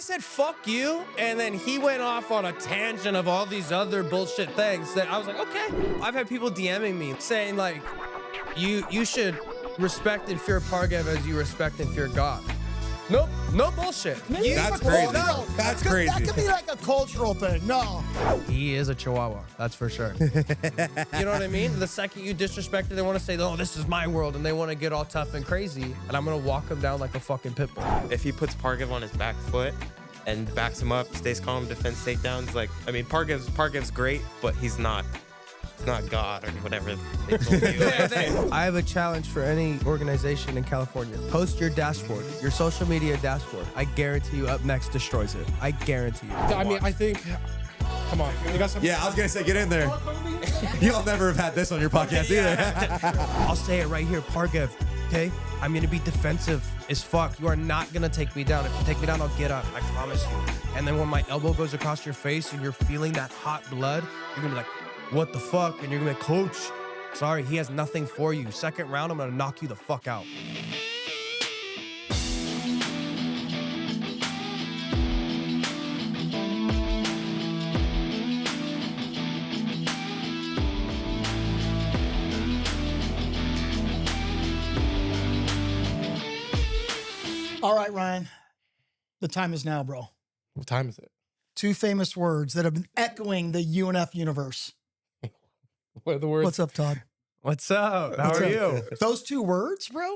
said fuck you, and then he went off on a tangent of all these other bullshit things that I was like, okay. I've had people DMing me saying like, you should respect and fear Pargev as you respect and fear God. Nope, no bullshit. That's crazy. No, That's crazy. That could be like a cultural thing. No. He is a chihuahua, that's for sure. You know what I mean? The second you disrespect it, they want to say, oh, this is my world, and they want to get all tough and crazy, and I'm going to walk him down like a fucking pit bull. If he puts Pargev on his back foot and backs him up, stays calm, defends takedowns, like, I mean, Pargev's great, but he's not God or whatever they told you. I have a challenge for any organization in California. Post your dashboard, your social media dashboard. I guarantee you Up Next destroys it. I guarantee you. I mean, I think, come on. You got something? Yeah, I was going to say, get in there. You'll never have had this on your podcast either. I'll say it right here, Pargev, okay? I'm gonna be defensive as fuck. You are not gonna take me down. If you take me down, I'll get up, I promise you. And then when my elbow goes across your face and you're feeling that hot blood, you're gonna be like, what the fuck? And you're gonna be like, coach, sorry, he has nothing for you. Second round, I'm gonna knock you the fuck out. All right, Ryan. The time is now, bro. What time is it? 2 famous words that have been echoing the UNF universe. What are the words? What's up, Todd? What's up? How What's are up? you? Those 2 words, bro,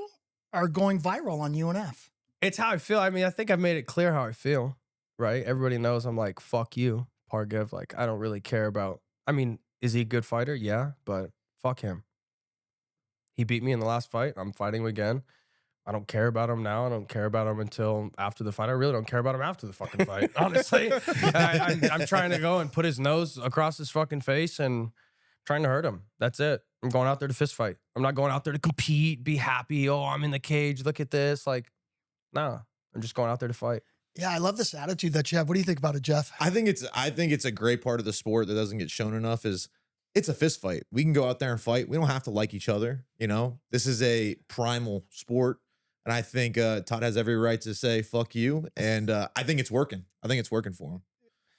are going viral on UNF. It's how I feel. I mean, I think I've made it clear how I feel, right? Everybody knows I'm like, fuck you, Pargev. Like, I don't really care about, I mean, is he a good fighter? Yeah, but fuck him. He beat me in the last fight. I'm fighting him again. I don't care about him now. I don't care about him until after the fight. I really don't care about him after the fucking fight, honestly. I'm trying to go and put his nose across his fucking face and trying to hurt him. That's it. I'm going out there to fist fight. I'm not going out there to compete, be happy. Oh, I'm in the cage. Look at this. Like, nah, I'm just going out there to fight. Yeah, I love this attitude that you have. What do you think about it, Jeff? I think it's a great part of the sport that doesn't get shown enough is it's a fist fight. We can go out there and fight. We don't have to like each other. You know, this is a primal sport. And I think Todd has every right to say, fuck you. And I think it's working. I think it's working for him.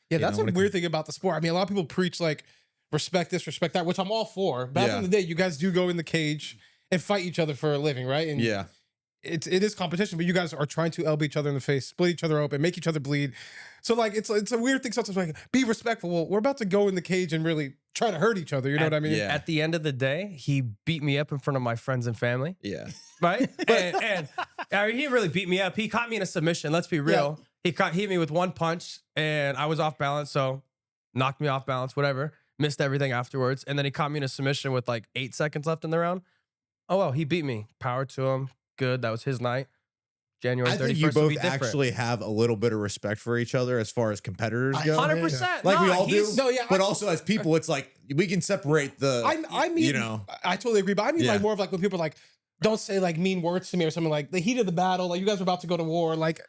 Yeah, You that's know, a weird thing about the sport. I mean, a lot of people preach like respect this, respect that, which I'm all for. Back in the day, you guys do go in the cage and fight each other for a living, right? And yeah. It is competition, but you guys are trying to elbow each other in the face, split each other open, make each other bleed. So like it's a weird thing sometimes, like be respectful. Well, we're about to go in the cage and really try to hurt each other. You know what I mean? Yeah. At the end of the day, he beat me up in front of my friends and family. Yeah. Right? and I mean, he didn't really beat me up. He caught me in a submission. Let's be real. Yeah. He hit me with one punch and I was off balance. So knocked me off balance, whatever. Missed everything afterwards. And then he caught me in a submission with like 8 seconds left in the round. Oh, well, he beat me. Power to him. Good. That was his night. January 31st. I think you both be different. actually have a little bit of respect for each other as far as competitors go. 100%. Like we all do. No, yeah, but also as people, it's like we can separate the. I mean, you know, I totally agree. But I mean, like more of like when people are like, don't say like mean words to me or something, like the heat of the battle, like you guys are about to go to war. Like,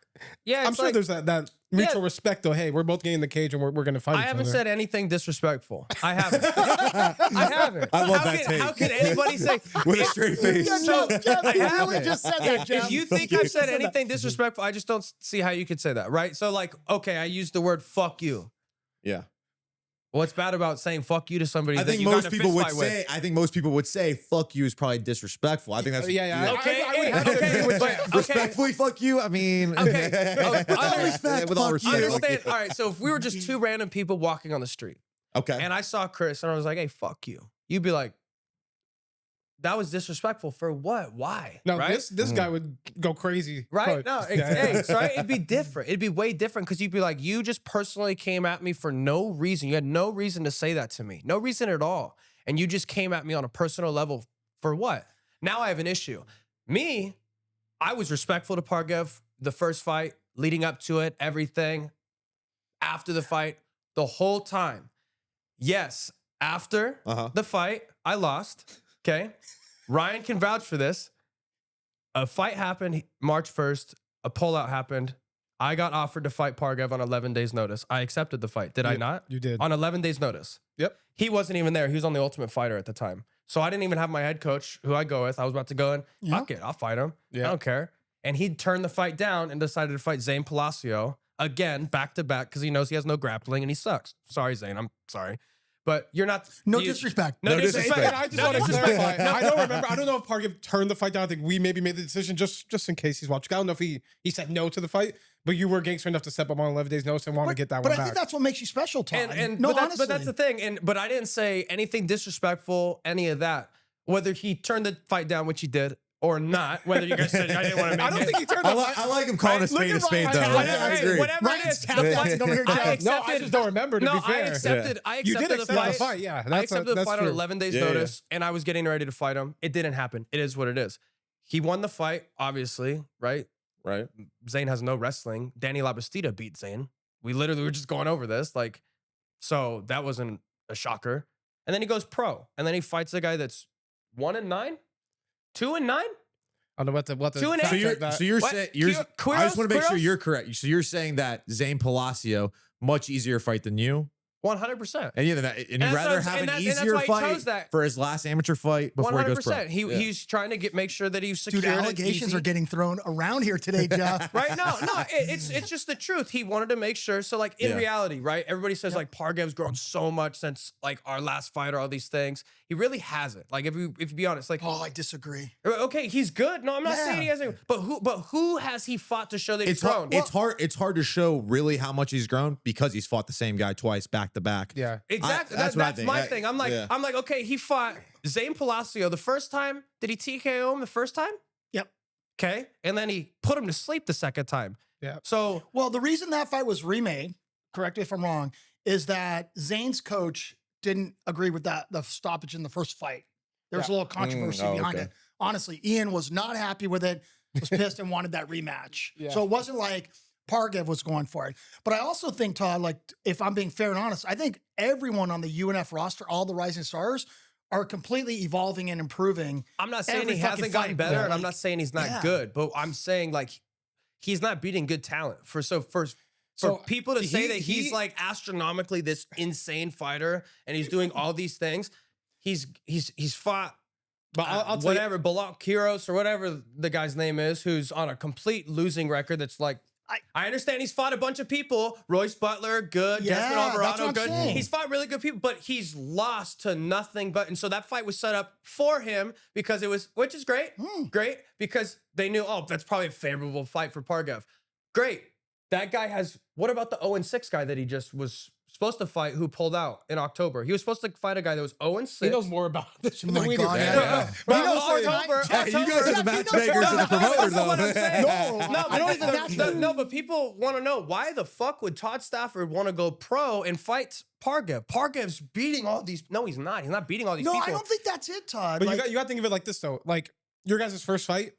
yeah, I'm sure like, there's that mutual respect though. Hey, we're both getting in the cage and we're going to fight each I haven't other. said anything disrespectful. I haven't. I haven't. I love that take. How can anybody say with a straight face? So, Jeff, I you haven't. really just said that, Jeff. If you think I've said anything disrespectful, I just don't see how you could say that, right? So like, okay, I used the word fuck you. Yeah. What's bad about saying fuck you to somebody? I that think you got most in a people fist would fight say. with? I think most people would say "fuck you" is probably disrespectful. I think that's Yeah. Okay, I would have to agree with Jeff. okay. respectfully fuck you. I mean, Okay. with all respect. Understand? All right. So if we were just 2 random people walking on the street, Okay. and I saw Chris, and I was like, "Hey, fuck you," you'd be like, "That was disrespectful for what? Why?" No, right? this guy would go crazy. Right? But- No, hey, so it'd be different. It'd be way different because you'd be like, you just personally came at me for no reason. You had no reason to say that to me. No reason at all. And you just came at me on a personal level for what? Now I have an issue. Me, I was respectful to Pargev the first fight, leading up to it, everything. After the fight, the whole time. Yes, after the fight, I lost. Okay? Ryan can vouch for this. A fight happened March 1st. A pullout happened. I got offered to fight Pargev on 11 days notice. I accepted the fight. Did I not? You did. On 11 days notice. Yep. He wasn't even there. He was on the Ultimate Fighter at the time. So I didn't even have my head coach, who I go with. I was about to go in. Fuck it. I'll fight him. I don't care. And he turned the fight down and decided to fight Zane Palacio again, back to back, because he knows he has no grappling and he sucks. Sorry, Zane. I'm sorry. But you're not. No you- disrespect. No No disrespect. disrespect. And I just No want to disrespect. clarify. No. I don't remember. I don't know if Pargev turned the fight down. I think we maybe made the decision just in case he's watching. I don't know if he said no to the fight, but you were gangster enough to step up on 11 days notice and want to get that But one I back. think that's what makes you special, Todd. And no, but, honestly. but that's the thing. But I didn't say anything disrespectful, any of that. Whether he turned the fight down, which he did, or not. Whether you guys said I didn't want to make I don't it. think he turned I, the like fight. I like him calling a Look spade at a spade, Ryan. though. Hey, Whatever, I hey, agree. whatever Ryan's it is. tapping The dancing over here, I Jeff. No, I accepted. just don't remember, to No, be fair. I accepted. I You accepted did the accept fight. the fight, yeah. I That's accepted the that's fight on true. 11 days Yeah, yeah. notice, and I was getting ready to fight him. It didn't happen. It is what it is. He won the fight, obviously, right? Right. Zane has no wrestling. Danny Labastida beat Zane. We literally were just going over this. Like, so that wasn't a shocker. And then he goes pro. And then he fights a guy that's 1-9? 2-9? I don't know what the 2 and fact eight. So check that. you're What? saying Quiros? I just want to make sure Quiros? you're correct. So you're saying that Zane Palacio much easier fight than you, 100%. and and that's you'd rather what- have and an that- and that's easier why he fight chose that. for his last amateur fight before he goes pro. 100%. Yeah. He's trying to make sure that he's secured. Dude, it allegations easy. are getting thrown around here today, Jeff. Right? No, it's just the truth. He wanted to make sure. So, like, in Yeah. reality, right? Everybody says, like, Pargev's grown so much since, like, our last fight or all these things. He really hasn't. Like, if you be honest, like, Oh, I disagree. okay, he's good. No, I'm not saying he Yeah. hasn't. But who has he fought to show that he's It's hard, grown? it's hard to show really how much he's grown because he's fought the same guy twice back to back. Yeah. Exactly. that's what I That's think. my thing. I'm like, okay, he fought Zane Palacio the first time. Did he TKO him the first time? Yep. Okay. And then he put him to sleep the second time. Yeah. So Well, the reason that fight was remade, correct me if I'm wrong, is that Zane's coach didn't agree with the stoppage in the first fight. There was a little controversy behind okay. it. Honestly, Ian was not happy with it, was pissed and wanted that rematch. Yeah. So it wasn't like Pargev was going for it. But I also think, Todd, like, if I'm being fair and honest, I think everyone on the UNF roster, all the rising stars, are completely evolving and improving. I'm not saying Every he fucking hasn't gotten fight, better, bro. and I'm Like, not saying he's not yeah. good, but I'm saying like he's not beating good talent. For So people to say that he's he- like astronomically this insane fighter and he's doing all these things, he's fought But I'll tell you- whatever Balak Kiros or whatever the guy's name is, who's on a complete losing record. That's like. I understand he's fought a bunch of people. Royce Butler, good. Yeah, Desmond that's Alvarado, what I'm good. saying. He's fought really good people, but he's lost to nothing but. And so that fight was set up for him because it was, which is great. Great. Because they knew, oh, that's probably a favorable fight for Pargev. Great. That guy has, what about the 0-6 guy that he just was supposed to fight who pulled out in October? He was supposed to fight a guy that was 0-6. He knows more about this than My we do. God, Yeah, yeah. yeah. But Well, he knows October, Yeah, you guys are the matchmakers and the promoters, That's what I'm though. saying. No, I don't even match no, but people want to know why the fuck would Todd Stafford want to go pro and fight Pargev? Pargev's beating all these. No, he's not. He's not beating all these No, people. I don't think that's it, Todd. But Like, you got to think of it like this though. Like your guys' first fight,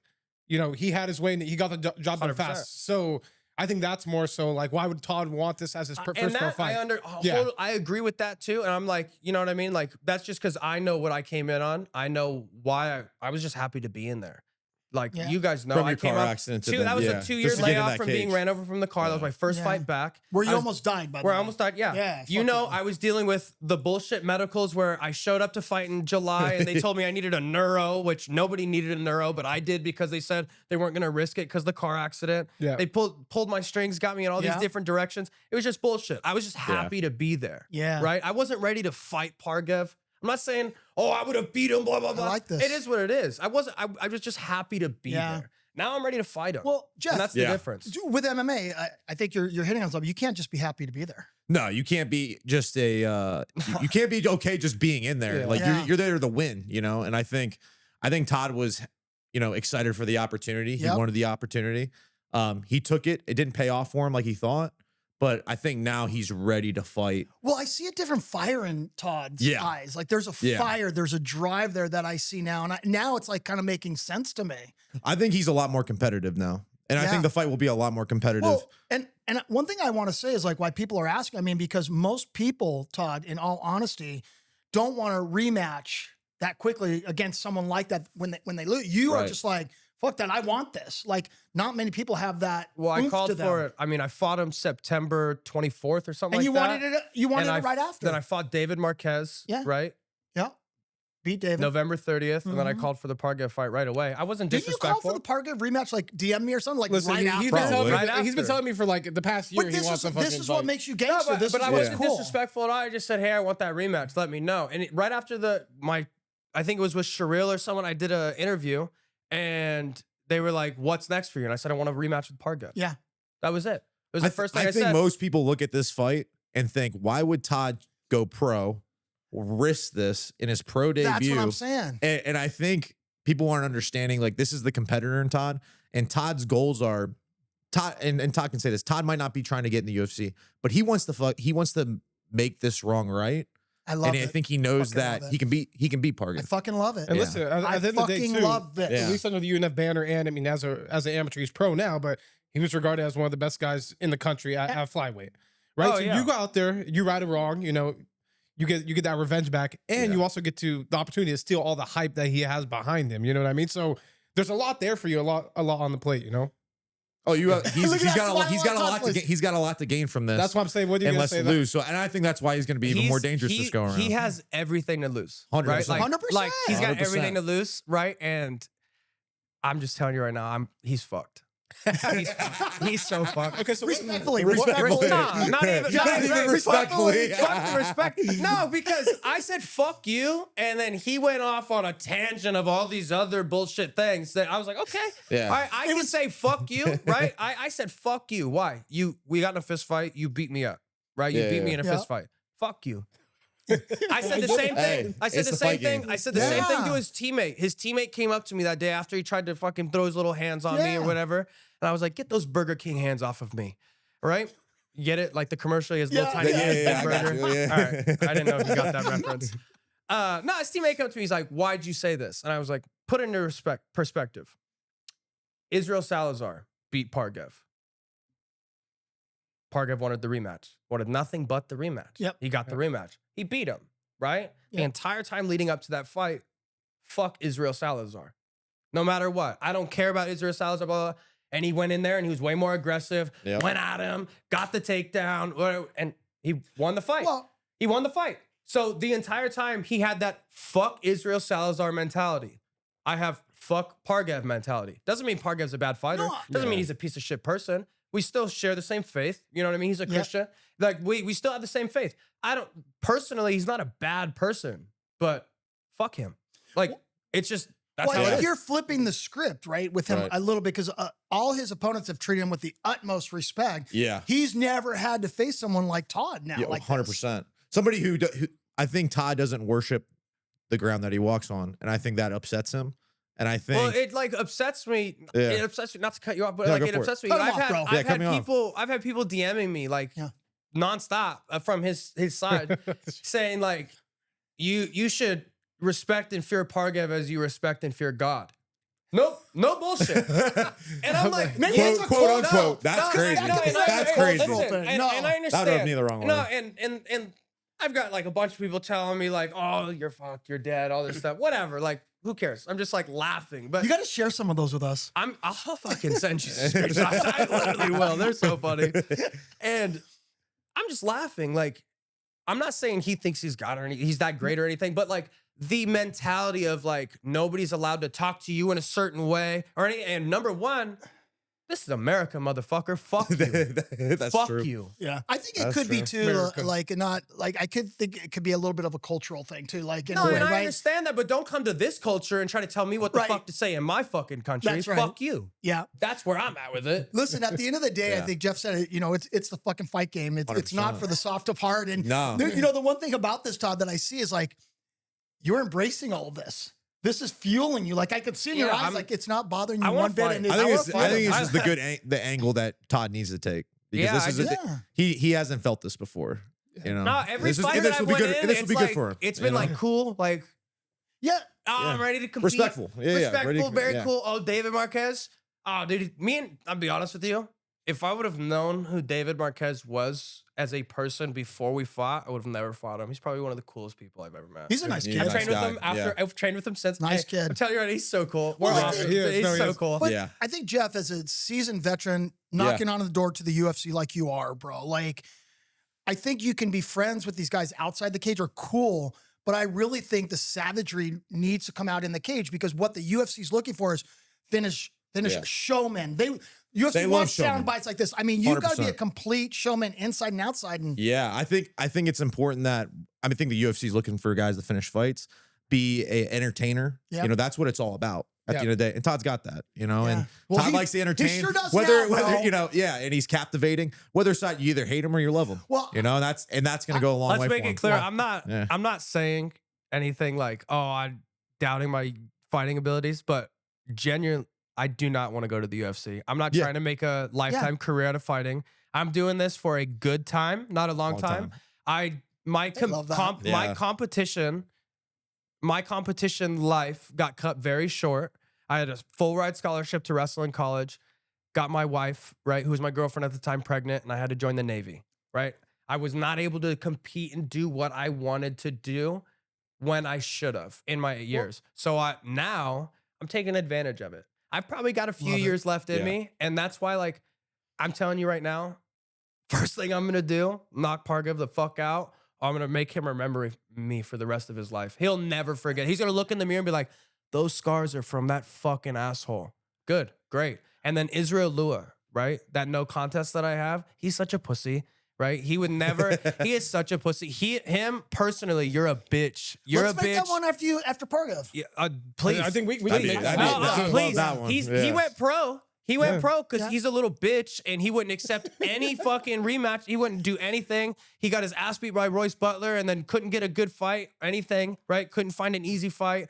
you know, he had his way and he got the job done 100%. fast. So I think that's more so like, why would Todd want this as his And first pro that fight? I I agree with that too. And I'm like, you know what I mean? Like that's just because I know what I came in on. I know why I was just happy to be in there. Like Yeah. you guys know, From I your came car up accident to two. then, That was yeah. a 2-year Just to get in layoff that from being cage. ran over from the car. That was my first Yeah. fight back. where you I was- almost died, by the Where I way. almost died, yeah. Yeah, You fuck know, yeah. I was dealing with the bullshit medicals where I showed up to fight in July and they told me I needed a neuro, which nobody needed a neuro, but I did because they said they weren't going to risk it because the car accident. Yeah. They pulled my strings, got me in all these Yeah. different directions. It was just bullshit. I was just happy to be there. Yeah. Right? I wasn't ready to fight Pargev. I'm not saying, oh, I would have beat him, blah, blah, blah. like this. It is what it is. I was just happy to be Yeah. there. Now I'm ready to fight him. Well, Jeff, and that's the Yeah. difference. with MMA, I think you're hitting on something. You can't just be happy to be there. No, you can't be just you can't be okay just being in there. Yeah. Like Yeah. you're there to win, you know. And I think Todd was, excited for the opportunity. He Yep. wanted the opportunity. He took it. It didn't pay off for him like he thought, but I think now he's ready to fight. Well, I see a different fire in Todd's Yeah. eyes. Like there's a Yeah. fire, there's a drive there that I see now, and now it's like kind of making sense to me. I think he's a lot more competitive now. And I Yeah. think the fight will be a lot more competitive. Well, and one thing I want to say is like why people are asking. I mean, because most people, Todd, in all honesty, don't want to rematch that quickly against someone like that when they lose. You are Right. just like, fuck that, I want this. Like, not many people have that. Well, I oomph called to them. for it. I mean, I fought him September 24th or something and like you that. wanted it. You wanted And it right after. Then I fought David Marquez. Yeah. Right. yeah. Beat David. November 30th, and then I Mhm. called for the Pargev fight right away. I wasn't Did you call for disrespectful. the Pargev rematch? Like DM me or something? Like Listen, right after. he's been telling me, Right he's been after. telling me for like the past year But he this wants is to fucking this is what fight. makes you No, gangster. but, This but is I what's wasn't cool. disrespectful at all. I just said, hey, I want that rematch. Let me know. And right after I think it was with Sherrill or someone, I did an interview, and they were like, what's next for you? And I said, I want a rematch with Pargev. Yeah. That was it. It was the first thing I think said. most people look at this fight and think, why would Todd go pro, risk this in his pro debut? That's what I'm saying. And I think people aren't understanding, like, this is the competitor in Todd, and Todd's goals are Todd, and Todd can say this. Todd might not be trying to get in the UFC, but he wants to make this wrong right. I love And it. I think he knows Fucking that love he can beat I Pargev. fucking love it. And Yeah. listen, I at the end of the day, fucking too, love this. Yeah. at least under the UNF banner, and I mean, as an amateur, he's pro now, but he was regarded as one of the best guys in the country at flyweight, right? Oh, so yeah. you go out there, you right or wrong, you know, you get that revenge back, and you also get the opportunity to steal all the hype that he has behind him. You know what I mean? So there's a lot there for you, a lot on the plate. You know, Oh, he's Look at that got a lot. smile He's got a on lot to Todd's gain. He's got a lot to gain from this. that's what I'm saying. What do you and gonna less say? to lose. So, and I think that's why he's going to be even more dangerous this go around. He has everything to lose. 100%. Right? Like, 100%. like he's got 100%. everything to lose, right? And I'm just telling you right now, he's fucked. He's so fucked. Okay, so Respectfully, what- respectfully. No, not even respectfully. Fuck the respect. No, because I said fuck you, and then he went off on a tangent of all these other bullshit things that I was like, okay, Yeah. all right, I can say fuck you, right? I said fuck you. Why? We got in a fist fight. You beat me up, right? You Yeah, beat me yeah. in a Yeah. fist fight. Fuck you. I said the same Hey, thing. I said it's the the same fight thing. game. I said the same thing to Yeah. his teammate. His teammate came up to me that day after he tried to fucking throw his little hands on me or Yeah. whatever. And I was like, get those Burger King hands off of me. Right? You get it? Like the commercial, he has little Yeah. tiny hands, big I got burger. you, yeah. All right. I didn't know if you got that reference. No, his teammate came up to me. He's like, why'd you say this? And I was like, put it into perspective. Israel Salazar beat Pargev. Pargev wanted the rematch. Wanted nothing but the rematch. Yep. He got the rematch. He beat him, right? The Yep. entire time leading up to that fight, fuck Israel Salazar. No matter what. I don't care about Israel Salazar, blah, blah, blah. And he went in there and he was way more aggressive, Yep. went at him, got the takedown, whatever, and he won the fight. Well, He won the fight. So the entire time he had that fuck Israel Salazar mentality. I have fuck Pargev mentality. Doesn't mean Pargev's a bad fighter. No, Doesn't mean he's a piece of shit person. We still share the same faith. You know what I mean? He's a Christian. Like we still have the same faith. I don't personally, he's not a bad person, but fuck him. Like it's just that's well, how I it think is. you're flipping the script, right, with him Right. a little bit because all his opponents have treated him with the utmost respect. Yeah. He's never had to face someone like Todd now. Yeah, like 100%. Somebody who I think Todd doesn't worship the ground that he walks on, and I think that upsets him. And I think Well, it like upsets me. Yeah. It upsets me not to cut you off, but No, like go it for it. upsets me. Cut him I've off, had bro. Yeah, I've cut had me off. people DMing me like Yeah. nonstop from his side saying like you should respect and fear Pargev as you respect and fear God. Nope, no bullshit. And I'm like, Maybe yeah, it's a quote quote, unquote. That's crazy. and That's I- crazy. listen, and No. I understand. That rubbed me the wrong way. No, and I've got like a bunch of people telling me like, oh, you're fucked, you're dead, all this stuff. Whatever. Like, who cares? I'm just like laughing. But You got to share some of those with us. I'll fucking send you some screenshots. I literally will. They're so funny. And I'm just laughing. Like, I'm not saying he thinks he's got it or he's that great or anything, but like the mentality of like nobody's allowed to talk to you in a certain way or any. And number one, this is America, motherfucker. Fuck you. That's Fuck true. you. Yeah, I think it That's could be true. too, America. like not like I could think it could be a little bit of a cultural thing too, like in No, a way, and I right? understand that, but don't come to this culture and try to tell me what the Right. fuck to say in my fucking country. That's right. Fuck you. Yeah. That's where I'm at with it. Listen, at the end of the day, I Yeah. think Jeff said it. You know, it's the fucking fight game. It's not 100%. for the soft of heart. And No. you know, the one thing about this, Todd, that I see is like you're embracing all of this. This is fueling you. Like I could see in your Yeah, eyes, I'm- like it's not bothering you I wanna one bit. fight. And I think I it's wanna fight him. this is the good the angle that Todd needs to take because Yeah, this I is do. he hasn't felt this before. You know, No, every this is, fight and that this I will be went good. in, and this will it's be like, good for him. it's you been know? like cool, like yeah. oh, Yeah. I'm ready to compete. Respectful. Yeah, yeah. Respectful, Ready to- very yeah. cool. Oh, David Marquez. Oh, dude, I'll be honest with you. If I would have known who David Marquez was as a person before we fought, I would have never fought him. He's probably one of the coolest people I've ever met. He's a nice He's kid. a I've nice trained with guy, him after. yeah. I've trained with him since. Nice Hey, kid. I'm telling you right, he's so cool. Well, We're I off. think- He's No, he so is. cool. But Yeah. I think Jeff, as a seasoned veteran, knocking on the door to the UFC like you are, bro. Like, I think you can be friends with these guys outside the cage or cool, but I really think the savagery needs to come out in the cage because what the UFC is looking for is finish Yeah. showmen. They UFC love wants showmen. sound bites like this. I mean, you got to be a 100%. complete showman inside and outside. And Yeah, I think it's important that I think the UFC is looking for guys to finish fights, be a entertainer. Yep. You know, that's what it's all about at the end of the day. And Todd's got that, you know, Yeah. and Well, Todd he- likes to entertain. he sure does whether now, bro. you know, yeah, and he's captivating. Whether side you either hate him or you love him. Well, You know, and that's gonna go a long way. Let's make for it him. clear. Yeah. I'm not saying anything like, oh, I'm doubting my fighting abilities, but genuinely, I do not want to go to the UFC. I'm not Yeah. trying to make a lifetime career out of fighting. I'm doing this for a good time, not a long time. My love that. Yeah. competition life got cut very short. I had a full ride scholarship to wrestle in college. Got my wife, right, who was my girlfriend at the time, pregnant, and I had to join the Navy, right? I was not able to compete and do what I wanted to do when I should have in my years. So now I'm taking advantage of it. I've probably got a few Love it. years left in Yeah. me, and that's why, like, I'm telling you right now, first thing I'm gonna do, knock Pargev the fuck out. I'm gonna make him remember me for the rest of his life. He'll never forget. He's gonna look in the mirror and be like, "Those scars are from that fucking asshole." Good, great. And then Israel Lua, right? That no contest that I have, he's such a pussy, right? He would never. He is such a pussy. Him personally, you're a bitch. You're let's a make bitch. that one after Pargev. Yeah, please. I think we That'd can be- make that'd that. be- No, I would please. love that one. He Yeah. went pro. He went pro because Yeah. he's a little bitch and he wouldn't accept any fucking rematch. He wouldn't do anything. He got his ass beat by Royce Butler and then couldn't get a good fight, anything, right? Couldn't find an easy fight.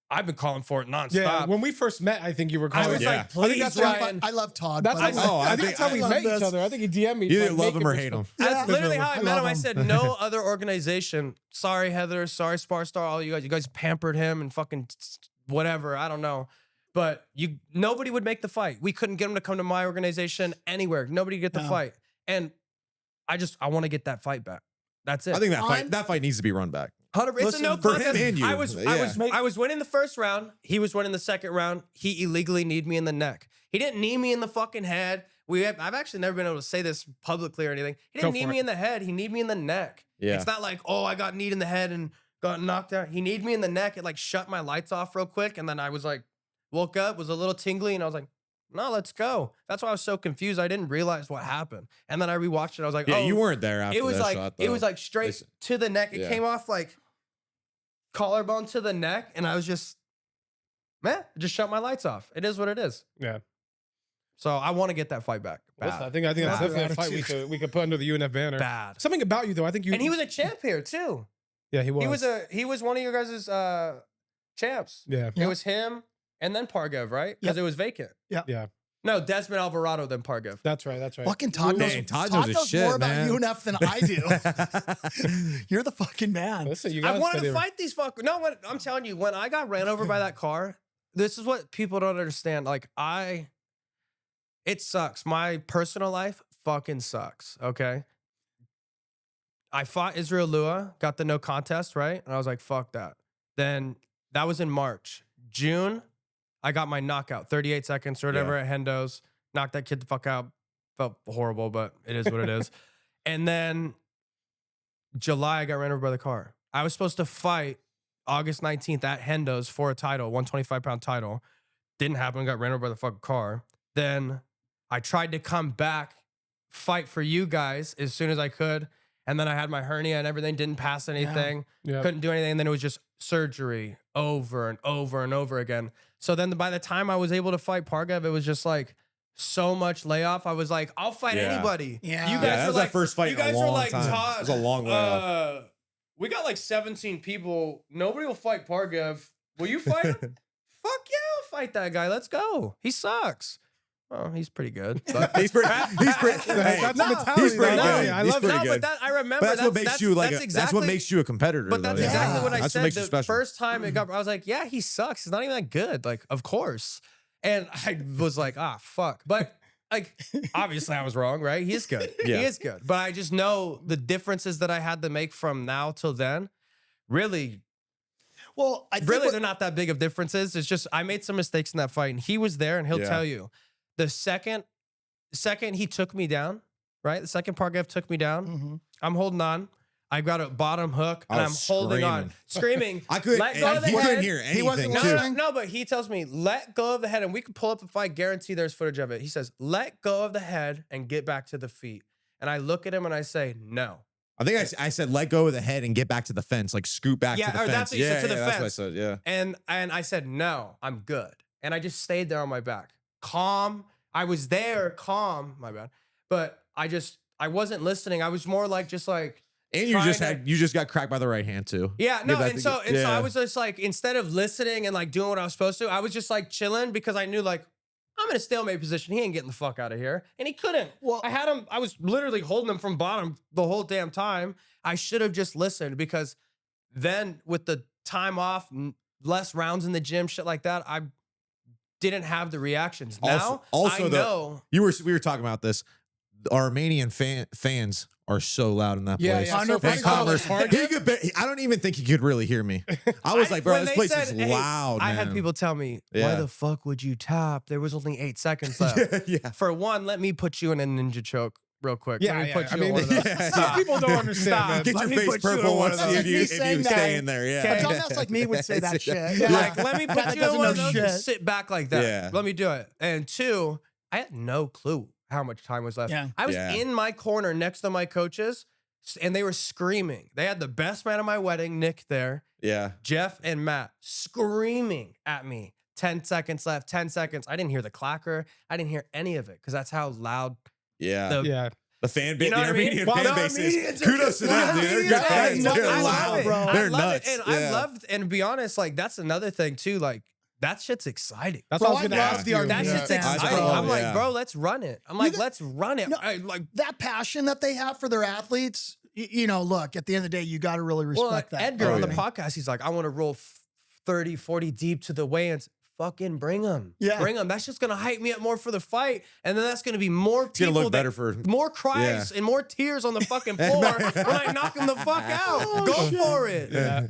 I've been calling for it nonstop. Yeah, when we first met, I think you were I calling. was Yeah. like, I think please, that's Ryan. I love Todd. That's by the how, way. I I think that's how we love met this. each other. I think he DM'd me. You either like, love him or naked hate him. That's literally how I met love him. I him. said, no other organization. Sorry, Heather. Sorry, Sparstar. All you guys. You guys pampered him and fucking whatever. I don't know. But nobody would make the fight. We couldn't get him to come to my organization anywhere. Nobody could get the No. fight. And I want to get that fight back. That's it. I think that fight needs to be run back. It's a no Listen, for him contest. and you. I was winning the first round. He was winning the second round. He illegally kneed me in the neck. He didn't knee me in the fucking head. I've actually never been able to say this publicly or anything. He didn't Go knee for me it. in the head. He kneed me in the neck. Yeah. It's not like, oh, I got kneed in the head and got knocked out. He kneed me in the neck. It like shut my lights off real quick. And then I was like, woke up, was a little tingly, and I was like, no, let's go. That's why I was so confused. I didn't realize what happened. And then I rewatched it. I was like, Yeah, oh, you weren't there after it was that like shot. it was though. like straight Listen. to the neck. It Yeah. came off like collarbone to the neck, and I was just, man, just shut my lights off. It is what it is. Yeah. So I want to get that fight back. Listen, Bad. I think that's Bad. definitely a fight we could put under the UNF banner. Bad. Something about you though. I think you. And he was a champ here too. Yeah, he was. He was one of your guys' champs. Yeah. It was him and then Pargev, right? Because Yep. it was vacant. Yeah. No, Desmond Alvarado, then Pargev. That's right. That's right. Fucking Todd knows, Man, Todd knows his shit, more about man. UNF than I do. You're the fucking man. Listen, you I guys wanted to fight these fuckers. No, I'm telling you, when I got ran over by that car, this is what people don't understand. Like, it sucks. My personal life fucking sucks, okay? I fought Israel Lua, got the no contest, right? And I was like, fuck that. Then that was in March. June, I got my knockout, 38 seconds or whatever at Hendo's. Knocked that kid the fuck out. Felt horrible, but it is what it is. And then July, I got ran over by the car. I was supposed to fight August 19th at Hendo's for a title, 125-pound title. Didn't happen. Got ran over by the fucking car. Then I tried to come back, fight for you guys as soon as I could. And then I had my hernia and everything, didn't pass anything, Yeah. couldn't do anything. And then it was just surgery over and over and over again. So then by the time I was able to fight Pargev, it was just like so much layoff. I was like, I'll fight Yeah. anybody. Yeah. You Yeah, guys that were was like, that first fight you in a guys were long like, time. Todd, It was a long layoff. we got like 17 people. Nobody will fight Pargev. Will you fight him? Fuck yeah, I'll fight that guy. Let's go. He sucks. Oh, he's pretty good. But He's pretty. He's pretty. That's hey, the mentality. he's pretty though. good. Yeah, I He's love pretty it. no, good. but that I remember. But that's what makes you like. That's what makes you a competitor. But that's though, exactly Yeah. what I That's said. what makes you The special. first time it got, I was like, yeah, he sucks. He's not even that good. Like, of course. And I was like, fuck. But like, obviously I was wrong, right? He is good. Yeah. He is good. But I just know the differences that I had to make from now till then. Really, Well, I think really, what- they're not that big of differences. It's just I made some mistakes in that fight, and he was there, and he'll Yeah. tell you. The second he took me down, right? The second Pargev took me down. Mhm. I'm holding on. I got a bottom hook and I I'm was holding on, screaming. I couldn't. Let go of the He couldn't head. hear He wasn't anything. listening? Too. No, but he tells me, let go of the head, and we can pull up the fight. Guarantee there's footage of it. He says, let go of the head and get back to the feet. And I look at him and I say, no. I think I said let go of the head and get back to the fence, like scoot back Yeah, to the or fence. that's what you said, to the that's what I fence. said. Yeah. And I said, no, I'm good. And I just stayed there on my back. Calm. I was there, calm, my bad. But I wasn't listening. I was more like, just like, And you just got cracked by the right hand too. yeah, no, Give that and to- so I yeah. was just like, instead of listening and like doing what I was supposed to, I was just like chilling because I knew like I'm in a stalemate position. He ain't getting the fuck out of here, and he couldn't. Well- I had him. I was literally holding him from bottom the whole damn time. I should have just listened because then with the time off, less rounds in the gym, shit like that, I didn't have the reactions. Now Also I know. we were talking about this. The Armenian fans are so loud in that Yeah, place. yeah. Under So And Commerce, Pargev- he could I don't even think he could really hear me. I was like, bro, when this they place said, is "Hey," loud. I had man. people tell me, why Yeah. the fuck would you tap? There was only 8 seconds left. yeah. For one, let me put you in a ninja choke real quick. Yeah, let me yeah. put I you in mean, one of those. yeah. some people don't understand Stop. that. Get Let your me face put you in purple one and of see those. if you That's like me saying stay that. in there. Yeah. A dumbass like me would say that shit. Yeah, like, let me put That you in doesn't one of know those shit. and sit back like that. Yeah. Let me do it. And two, I had no clue how much time was left. Yeah. I was Yeah. in my corner next to my coaches, and they were screaming. They had the best man at my wedding, Nick, there, Yeah. Jeff and Matt, screaming at me. 10 seconds left, 10 seconds. I didn't hear the clacker. I didn't hear any of it because that's how loud Yeah. the Yeah. The fan base, You know the what I mean? Armenian Well, fan the base Armenians is are kudos to just- them, dude. They're Yeah, good fans. no, too. I I love love it, it, bro. I They're love nuts. it, and Yeah. I loved. And to be honest, like that's another thing too. Like that shit's exciting. That's Bro, what I was I going to love ask the you. Armenian That Yeah. shit's fans, exciting. bro. I'm like, Yeah. bro, let's run it. I'm like, got- let's run it. No. Like, That passion that they have for their athletes, you know, look, at the end of the day, you got to really respect well, that. Edgar Oh, on the yeah. podcast, he's like, I want to roll 30, 40 deep to the weigh-ins. Fucking bring them. Yeah. Bring them. That's just going to hype me up more for the fight. And then that's going to be more It's gonna people look better for. more cries and more tears on the fucking floor when I knock them the fuck out. Oh, Go shit. for it. Yeah.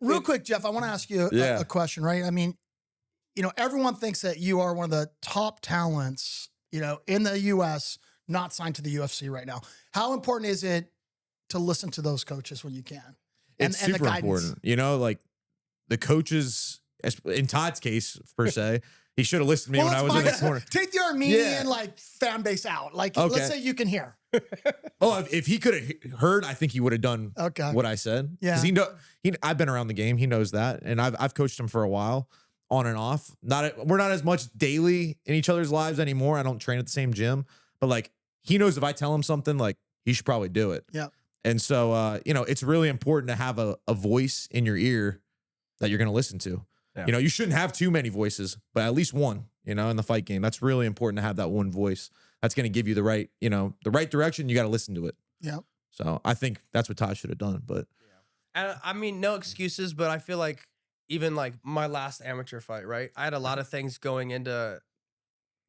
Real quick, Jeff, I want to ask you Yeah. a question, right? I mean, you know, everyone thinks that you are one of the top talents, you know, in the U.S., not signed to the UFC right now. How important is it to listen to those coaches when you can? It's and the super guidance. important. You know, like the coaches, in Todd's case per se, he should have listened to me when I was in the corner. Take the Armenian Yeah. like fan base out. Like, Okay. let's say you can hear. Oh, if he could have heard, I think he would have done Okay. what I said. Yeah. Because I've been around the game. He knows that, and I've coached him for a while, on and off. We're not as much daily in each other's lives anymore. I don't train at the same gym, but like he knows if I tell him something, like he should probably do it. Yeah. And so, you know, it's really important to have a voice in your ear that you're going to listen to. Yeah. You know, you shouldn't have too many voices, but at least one, you know, in the fight game. That's really important to have that one voice. That's going to give you the right, you know, the right direction. You got to listen to it. Yeah. So I think that's what Todd should have done. But And I mean, no excuses, but I feel like even like my last amateur fight, right? I had a lot of things going into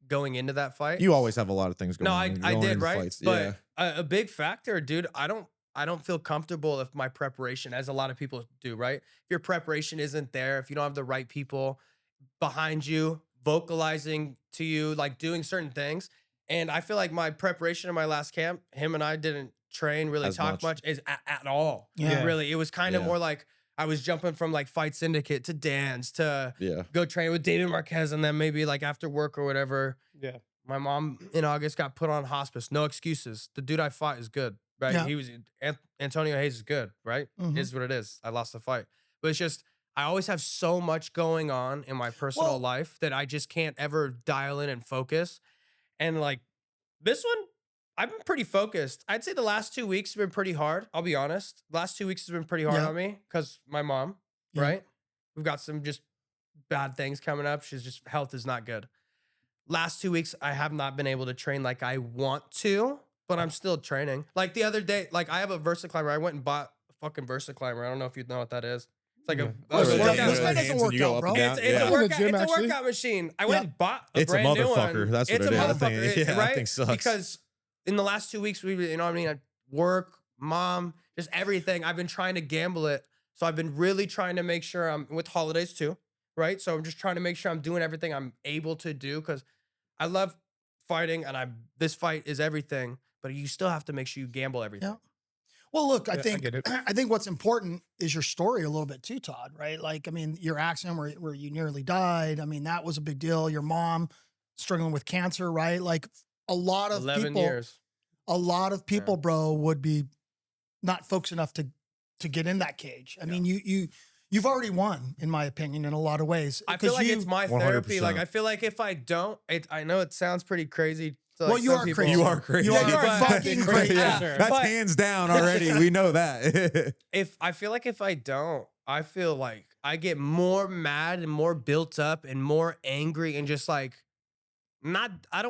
that fight. you always have a lot of things going No, on. I going did, into right? fights. But a big factor, dude, I don't feel comfortable if my preparation, as a lot of people do, right? If your preparation isn't there, if you don't have the right people behind you, vocalizing to you, like doing certain things. And I feel like my preparation in my last camp, him and I didn't train, really As talk much. much, is at all. Yeah. Really. It was kind of Yeah. more like I was jumping from like Fight Syndicate to dance to Yeah. go train with David Marquez, and then maybe like after work or whatever. Yeah. My mom in August got put on hospice. No excuses. The dude I fought is good, right? Yeah. He was Antonio Hayes is good, right? Mhm. Is what it is. I lost the fight, but it's just I always have so much going on in my personal Well- life that I just can't ever dial in and focus. And like this one, I've been pretty focused. I'd say the last 2 weeks have been pretty hard. I'll be honest. The last 2 weeks has been pretty hard Yeah. on me because my mom, Yeah. right? We've got some just bad things coming up. She's just health is not good. Last 2 weeks, I have not been able to train like I want to, but I'm still training. Like the other day, like I have a Versa climber. I went and bought a fucking Versa climber. I don't know if you know what that is. It's like Yeah. a Oh, so workout. this guy doesn't work out, bro. It's Yeah. a workout. gym, It's a actually. workout machine. I went Yeah. and bought a It's a brand new motherfucker. one. That's what It's it a is. That motherfucker, thing- yeah, that right? thing sucks. Because in the last 2 weeks, you know what I mean? Work, mom, just everything. I've been trying to gamble it. So I've been really trying to make sure I'm with holidays too, right? So I'm just trying to make sure I'm doing everything I'm able to do because I love fighting and this fight is everything, but you still have to make sure you gamble everything. Yeah. Well, look, I Yeah, I think get it. I think what's important is your story a little bit too, Todd. Right? Like, I mean, your accident where you nearly died. I mean, that was a big deal. Your mom struggling with cancer, right? Like, a lot of 11 people, years. a lot of people, bro, would be not folks enough to get in that cage. I mean, you've already won, in my opinion, in a lot of ways. I feel 'Cause like you- it's my therapy. Like, 100%. I feel like if I don't, I know it sounds pretty crazy. To, like, Well, you some are people. crazy. You are crazy. You are but- fucking crazy. Yeah. Sure. That's But- hands down already. We know that. I feel like if I don't, I feel like I get more mad and more built up and more angry and just like I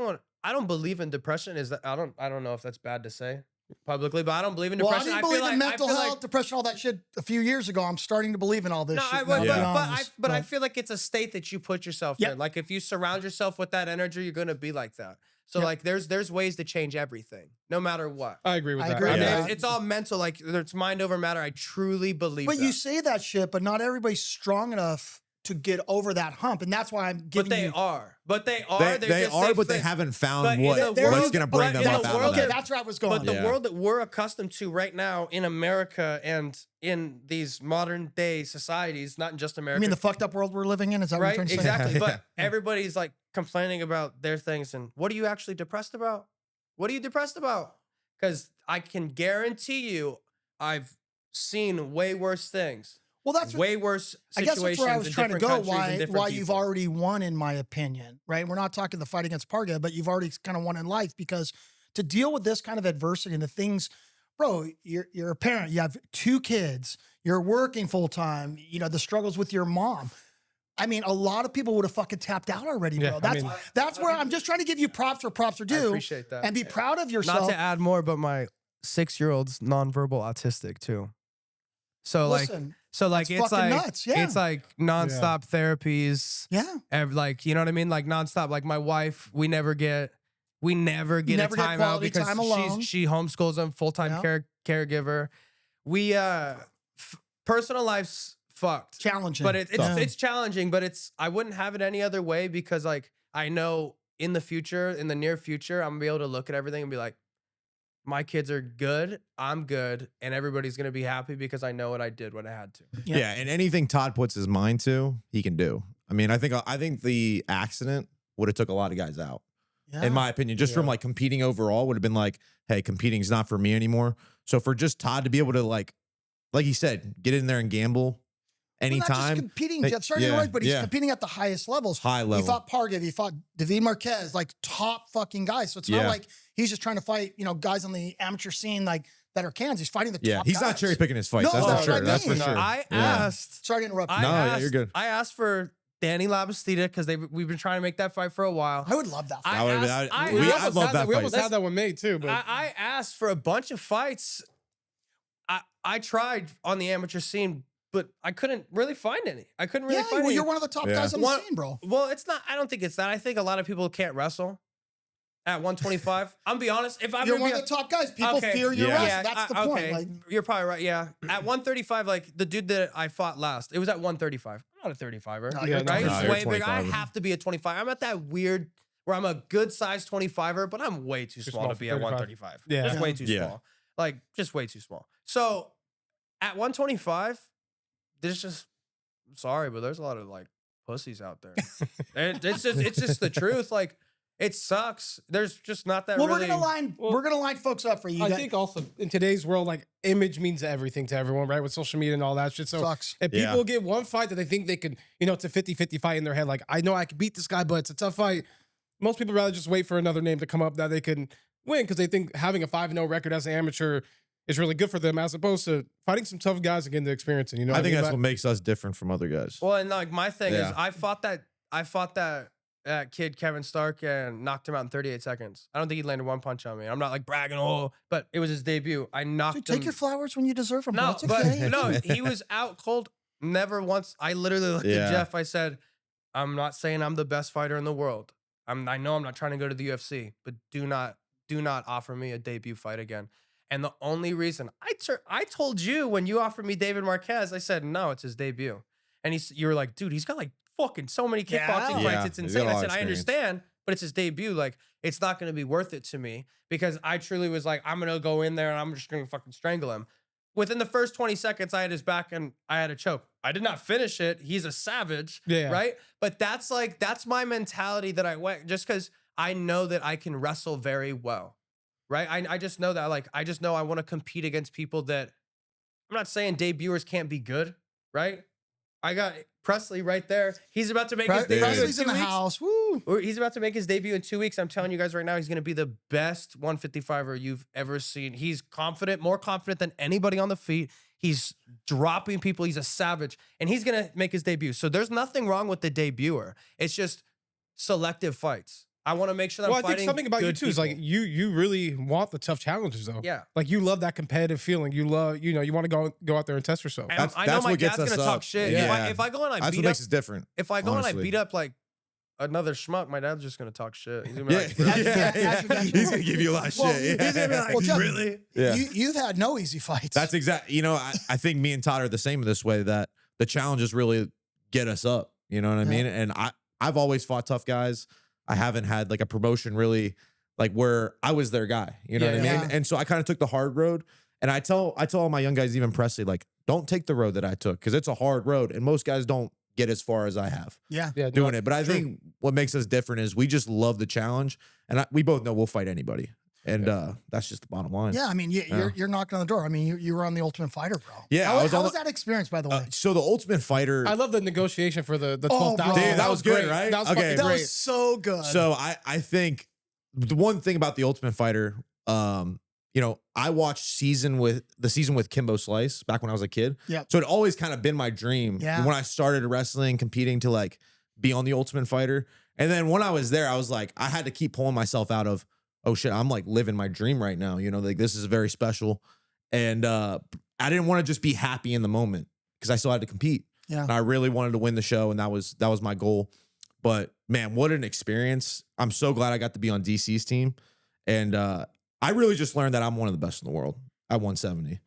don't believe in depression. Is that I don't know if that's bad to say publicly, but I don't believe in Well, I depression. didn't believe in mental feel health, depression, all that shit a few years ago. I'm starting to believe in all this No, shit. I now, would, to be Yeah. honest. but I feel like it's a state that you put yourself Yep. in. Like if you surround yourself with that energy, you're gonna be like that. So Yep. like there's ways to change everything, no matter what. I agree with I that. agree with mean, that. It's all mental. Like it's mind over matter. I truly believe. But that. you say that shit, but not everybody's strong enough to get over that hump, and that's why I'm giving But they you. are. But they are. they They're they just- are, but they fit- haven't but found in what the what's world- going to bring but them in up the out world of that. Okay, that's where I was going. But the Yeah. world that we're accustomed to right now in America and in these modern day societies, not in just I America. mean, the fucked up world we're living in. Is that what you're right? trying to say? Exactly. Yeah. But everybody's like complaining about their things. And what are you actually depressed about? What are you depressed about? Because I can guarantee you, I've seen way worse things. Well, that's what, Way worse I guess situations that's where I was in trying to different go. countries and Why different you've people. already won, in my opinion, right? We're not talking the fight against Pargev, but you've already kind of won in life because to deal with this kind of adversity and the things, bro, you're a parent, you have 2 kids, you're working full time, you know, the struggles with your mom. I mean, a lot of people would have fucking tapped out already, bro. Yeah, I mean- That's where I'm just trying to give you props where props are I due appreciate that. and be proud of yourself. Not to add more, but my 6-year-old's nonverbal autistic too. So Listen, like that's it's fucking like nuts, yeah. it's like nonstop therapies. yeah. Like you know what I mean? Like nonstop. Like my wife, we never get never a get time out quality because time alone. she homeschools them, full-time Yeah. caregiver. We personal life's fucked. Challenging. But it's Yeah. it's challenging, but I wouldn't have it any other way because like I know in the near future, I'm gonna be able to look at everything and be like, my kids are good, I'm good, and everybody's gonna be happy because I know what I did when I had to. Yeah. Yeah, and anything Todd puts his mind to, he can do. I mean, I think the accident would have took a lot of guys out, Yeah. in my opinion. Just from like competing overall, would have been like, hey, competing's not for me anymore. So for just Todd to be able to like he said, get in there and gamble Well, not just anytime, competing, Hey, sorry to yeah, interrupt, but he's yeah. competing at the highest levels. high He level. fought Pargev, he fought David Marquez, like top fucking guys. So it's Yeah. not like he's just trying to fight, you know, guys on the amateur scene like that are cans. He's fighting the Yeah, top he's guys. not cherry picking his fights. No, that's that's for what sure. I That's for mean. sure. I Yeah. asked. Sorry to interrupt. I you. No, yeah, asked, you're good. I asked for Danny Labastida because we've been trying to make that fight for a while. I would love that. I That would've been- asked- I- I we- asked- I love that We fight. almost had that one made too, but I asked for a bunch of fights. I tried on the amateur scene, but I couldn't really find any. I couldn't really Yeah, find well, any. you're one of the top Yeah. guys on the One- scene, bro. Well, it's not. I don't think it's that. I think a lot of people can't wrestle at 125. I'm be honest. If I'm You're gonna one be of the top guys. People Okay. fear your Yeah. wrestling. That's the point. Okay. Like, You're probably right. Yeah. At 135, like the dude that I fought last, it was at 135. I'm not a 35er. No, Yeah, you're no, Right? for It's sure. way bigger. I 25er. have to be a 25. I'm at that weird where I'm a good size 25er, but I'm way too small small to for be at 35. 135. Yeah. Just way too Yeah. small. Like, just way too small. So at 125, there's just, sorry, but there's a lot of like pussies out there. And it's just the truth. Like, it sucks. There's just not that well, really. we're gonna line folks up for you. I That think also in today's world, like image means everything to everyone, right? With social media and all that shit. So sucks. if Yeah. people get one fight that they think they could, you know, it's a 50-50 fight in their head, like, I know I could beat this guy, but it's a tough fight. Most people rather just wait for another name to come up that they can win because they think having a 5-0 record as an amateur is really good for them as opposed to fighting some tough guys and getting the experience. And, you know, I think mean? that's But- what makes us different from other guys. Well, and like my thing Yeah. is, I fought that kid Kevin Stark and knocked him out in 38 seconds. I don't think he landed one punch on me. I'm not like bragging, but it was his debut. I knocked Dude, him. take your flowers when you deserve them. No, That's okay. but no, he was out cold. Never once. I literally looked Yeah. at Jeff. I said, "I'm not saying I'm the best fighter in the world. I know I'm not trying to go to the UFC, but do not offer me a debut fight again." And the only reason I told you when you offered me David Marquez, I said no, it's his debut. And you were like, dude, he's got like fucking so many kickboxing Yeah. fights. Yeah, It's he's insane. got a I lot said, of I experience. understand, but it's his debut. Like, it's not going to be worth it to me because I truly was like, I'm going to go in there and I'm just going to fucking strangle him. Within the first 20 seconds, I had his back and I had a choke. I did not finish it. He's a savage, right? But that's my mentality that I went just because I know that I can wrestle very well, right? I just know that. Like, I just know I want to compete against people that, I'm not saying debuters can't be good, right? I got Presley right there. He's about to make his debut. Presley's in the house. Woo! He's about to make his debut in 2 weeks. I'm telling you guys right now, he's going to be the best 155er you've ever seen. He's confident, more confident than anybody on the feet. He's dropping people. He's a savage, and he's going to make his debut. So there's nothing wrong with the debuter. It's just selective fights. I want to make sure that I'm I think fighting something about you good too is like people. you really want the tough challenges though. Yeah. Like you love that competitive feeling. You love, you want to go out there and test yourself. And I know That's my what gets dad's us gonna talk up. shit. Yeah. If I go and I That's beat what up, makes us different. if I go and I honestly. beat up like another schmuck, my dad's just gonna talk shit. He's gonna be Yeah, like, he's gonna give you a lot of Well, shit. he's gonna be like, well, Jeff, really? Yeah. You've had no easy fights. That's exact. I think me and Todd are the same in this way, that the challenges really get us up. You know what I mean? And I've always fought tough guys. I haven't had like a promotion really like where I was their guy. You know what I mean? Yeah. And so I kind of took the hard road. And I tell all my young guys, even Presley, like, don't take the road that I took because it's a hard road, and most guys don't get as far as I have yeah. doing it. But I think what makes us different is we just love the challenge, and we both know we'll fight anybody. And that's just the bottom line. Yeah, I mean, you're knocking on the door. I mean, you were on the Ultimate Fighter, bro. Yeah, How I was was on that experience, by the way? So the Ultimate Fighter. I love the negotiation for the Oh, 12,000. bro. Dude, that was good, great. right? That was Okay. fucking that great. was so good. So I think the one thing about the Ultimate Fighter, I watched the season with Kimbo Slice back when I was a kid. Yeah. So it always kind of been my dream Yeah. when I started wrestling, competing to like be on the Ultimate Fighter. And then when I was there, I was like, I had to keep pulling myself out of, oh shit, I'm like living my dream right now. Like this is very special. And I didn't want to just be happy in the moment because I still had to compete. Yeah. And I really wanted to win the show, and that was my goal. But man, what an experience. I'm so glad I got to be on DC's team. And I really just learned that I'm one of the best in the world at 170.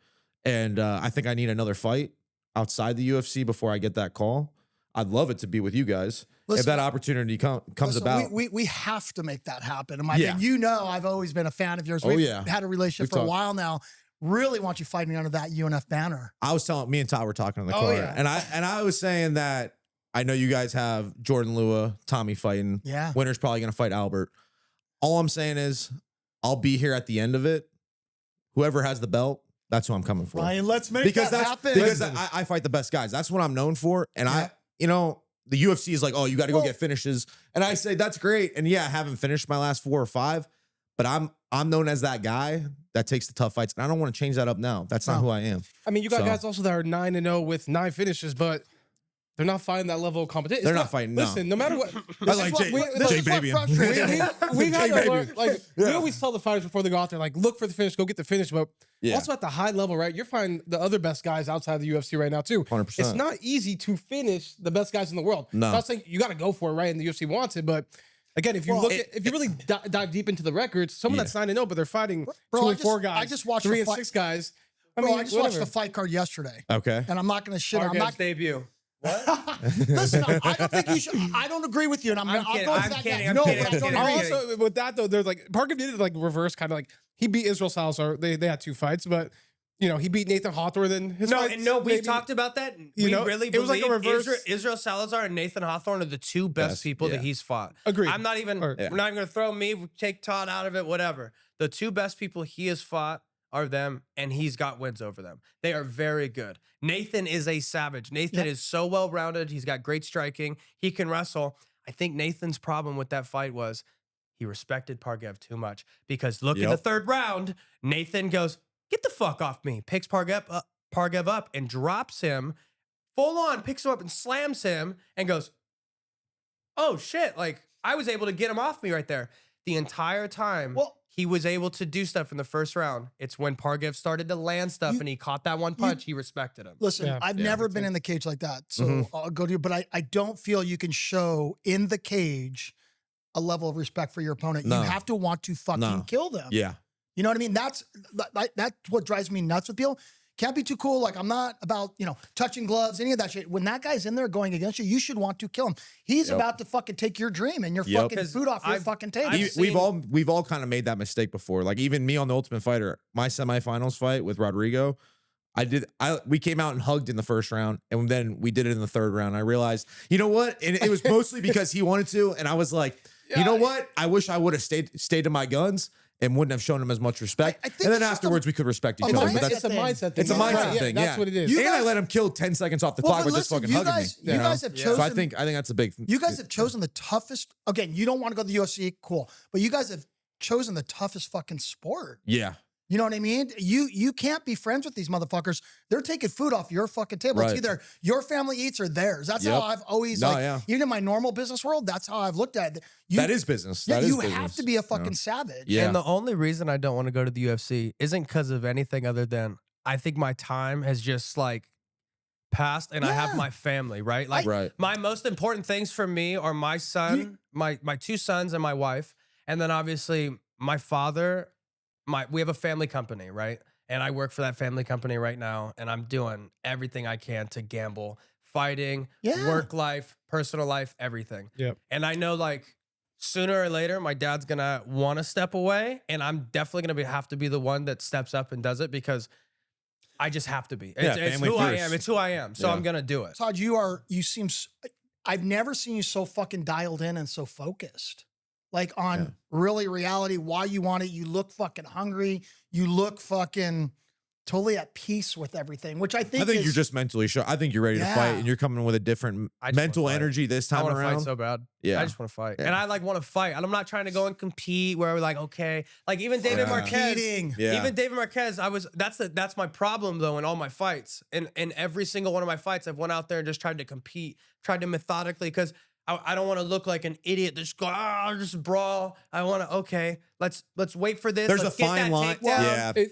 And I think I need another fight outside the UFC before I get that call. I'd love it to be with you guys. If that opportunity comes about. We have to make that happen. And I've always been a fan of yours. Oh, We've yeah. had a relationship We've for a talked. while now. Really want you fighting under that UNF banner. I was telling, me and Todd were talking in the Oh, car. yeah. And I was saying that I know you guys have Jordan Lua, Tommy fighting. Yeah. Winner's probably going to fight Albert. All I'm saying is I'll be here at the end of it. Whoever has the belt, that's who I'm coming for. Ryan, let's make because that happen. Because I fight the best guys. That's what I'm known for. And the UFC is like, oh, you got to go get finishes. And I say, that's great. And yeah, I haven't finished my last 4 or 5, but I'm known as that guy that takes the tough fights. And I don't want to change that up now. That's not who I am. I mean, you got So- guys also that are 9-0 with 9 finishes, but they're not fighting that level of competition. They're not fighting, no. Listen, no matter what. I like Jay Baby. We got Jay to learn, Baby. like we always tell the fighters before they go out there, like look for the finish, go get the finish. But Yeah. also at the high level, right? You're fighting the other best guys outside the UFC right now too. 100%. It's not easy to finish the best guys in the world. No. Not saying you got to go for it, right? And the UFC wants it, but again, if you if you really dive deep into the records, someone that's 9-0, but they're fighting 2 and 4 guys, I just watched 3 the and fight. 6 guys. I just watched the fight card yesterday. Okay. And I'm not going to shit. I'm Pargev's not. debut. Listen, I don't think you should. I don't agree with you, and I'll kidding, go into I'm that. kidding, next. I'm No, kidding, but I I'm don't kidding. agree. Also, with that though, there's like Pargev did it like reverse, kind of like he beat Israel Salazar. They had 2 fights, but he beat Nathan Hawthorne. Then his fights, we maybe- talked about that. You We know, really it was like believe a reverse- Israel Salazar and Nathan Hawthorne are the 2 best people that he's fought. Agreed. I'm not even. Or- We're not even gonna throw me. Take Todd out of it. Whatever. The 2 best people he has fought are them, and he's got wins over them. They are very good. Nathan is a savage. Nathan is so well rounded. He's got great striking. He can wrestle. I think Nathan's problem with that fight was he respected Pargev too much because look in the 3rd round, Nathan goes, "Get the fuck off me!" Picks Pargev up and drops him full on, picks him up and slams him and goes, "Oh shit!" Like I was able to get him off me right there. The entire time, he was able to do stuff in the 1st round. It's when Pargev started to land stuff and he caught that one punch, he respected him. Listen, I've never been in the cage like that, so I'll go to you. But I don't feel you can show in the cage a level of respect for your opponent. No. You have to want to fucking kill them. Yeah. You know what I mean? That's what drives me nuts with people. Can't be too cool. Like, I'm not about, touching gloves, any of that shit. When that guy's in there going against you, you should want to kill him. He's about to fucking take your dream and your fucking food off your fucking table. We've all kind of made that mistake before. Like even me on the Ultimate Fighter, my semifinals fight with Rodrigo, we came out and hugged in the first round, and then we did it in the third round. I realized, you know what? And it was mostly because he wanted to, and I was like, you know what? I wish I would have stayed to my guns and wouldn't have shown him as much respect. And then afterwards, we could respect each other. But it's a mindset thing. It's a mindset thing. That's what it is. And I let him kill 10 seconds off the clock with just fucking hugging me. You guys have chosen. So I think that's a big. You guys have chosen the toughest. Again, you don't want to go to the UFC, cool, but you guys have chosen the toughest fucking sport. Yeah. You know what I mean? You can't be friends with these motherfuckers. They're taking food off your fucking table. It's either your family eats or theirs. That's how I've always even in my normal business world, that's how I've looked at it. That is business. Yeah, that is you business. have to be a fucking savage. Yeah. And the only reason I don't want to go to the UFC isn't because of anything other than I think my time has just like passed and I have my family, right? Like my most important things for me are my son, my two sons and my wife. And then obviously my father. We have a family company, right? And I work for that family company right now, and I'm doing everything I can to gamble, fighting, work life, personal life, everything. Yep. And I know like sooner or later, my dad's gonna want to step away, and I'm definitely gonna have to be the one that steps up and does it because I just have to be. It's who I am. It's who I am. So I'm gonna do it. Todd, I've never seen you so fucking dialed in and so focused. Like on really reality, why you want it. You look fucking hungry. You look fucking totally at peace with everything, which I think you're just mentally sure. I think you're ready to fight, and you're coming with a different mental energy this time around. I want to fight so bad. Yeah, I just want to fight, and I like want to fight. And I'm not trying to go and compete where we're like, okay, like even David Marquez. Even David Marquez, that's my problem though in all my fights. In every single one of my fights, I've went out there and just tried to compete, tried to methodically because. I don't want to look like an idiot. Just go, just brawl. I want to, let's wait for this. There's let's a fine line.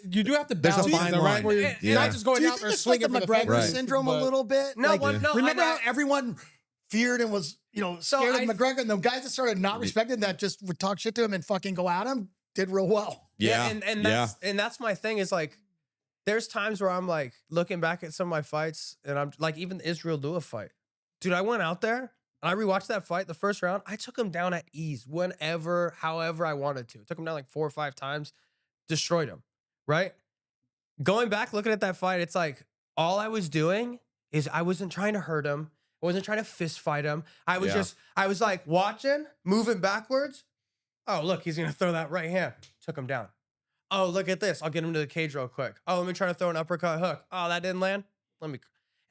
You do have to balance There's a fine line. right? Where you're not just going out there swinging like the McGregor syndrome a little bit. No, remember how everyone feared and was, scared of McGregor, and the guys that started not respecting that just would talk shit to him and fucking go at him did real well. Yeah, and that's my thing is like, there's times where I'm like looking back at some of my fights, and I'm like, even the Israel Dua fight, dude. I went out there. I rewatched that fight, the first round. I took him down at ease, however I wanted to. Took him down like 4 or 5 times, destroyed him, right? Going back, looking at that fight, it's like all I was doing is I wasn't trying to hurt him. I wasn't trying to fist fight him. I was like watching, moving backwards. Oh, look, he's going to throw that right hand. Took him down. Oh, look at this. I'll get him to the cage real quick. Oh, let me try to throw an uppercut hook. Oh, that didn't land. And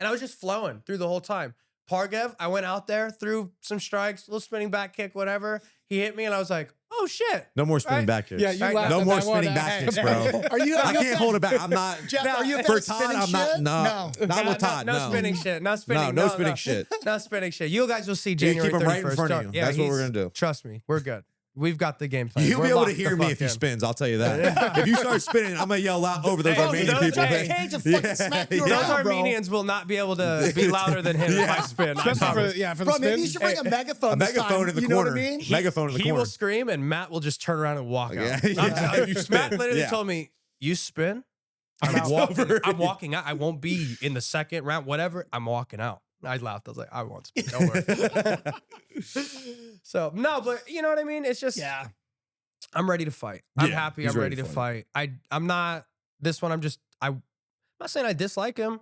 I was just flowing through the whole time. Pargev, I went out there, threw some strikes, little spinning back kick, whatever. He hit me, and I was like, "Oh shit!" No more spinning back kicks. Yeah, you laughed no at more that spinning one. back kicks, bro. I can't hold it back. I'm not. Jeff, are you for Todd? I'm not. No, not with Todd. No spinning shit. No spinning. No spinning shit. No spinning shit. You guys will see January 31st. Keep him right in front of you. Yeah, that's what we're gonna do. Trust me, we're good. We've got the game plan. You'll be We're able to locked hear the me fuck if he in. spins. I'll tell you that. If you start spinning, I'm gonna yell out over those Armenian people. Those Armenians will not be able to be louder than him if I spin. For the Bro, spin. maybe you should bring a megaphone. A megaphone in the corner. You know what I mean? Megaphone in the corner. He will scream, and Matt will just turn around and walk out. Yeah. Matt literally told me, "You spin, I'm walking out. I won't be in the second round. Whatever. I'm walking out." I laughed. I was like, "I won't spin. Don't worry." So no, but you know what I mean. It's just I'm ready to fight. I'm happy. I'm ready to fight. I'm not this one. I'm not saying I dislike him,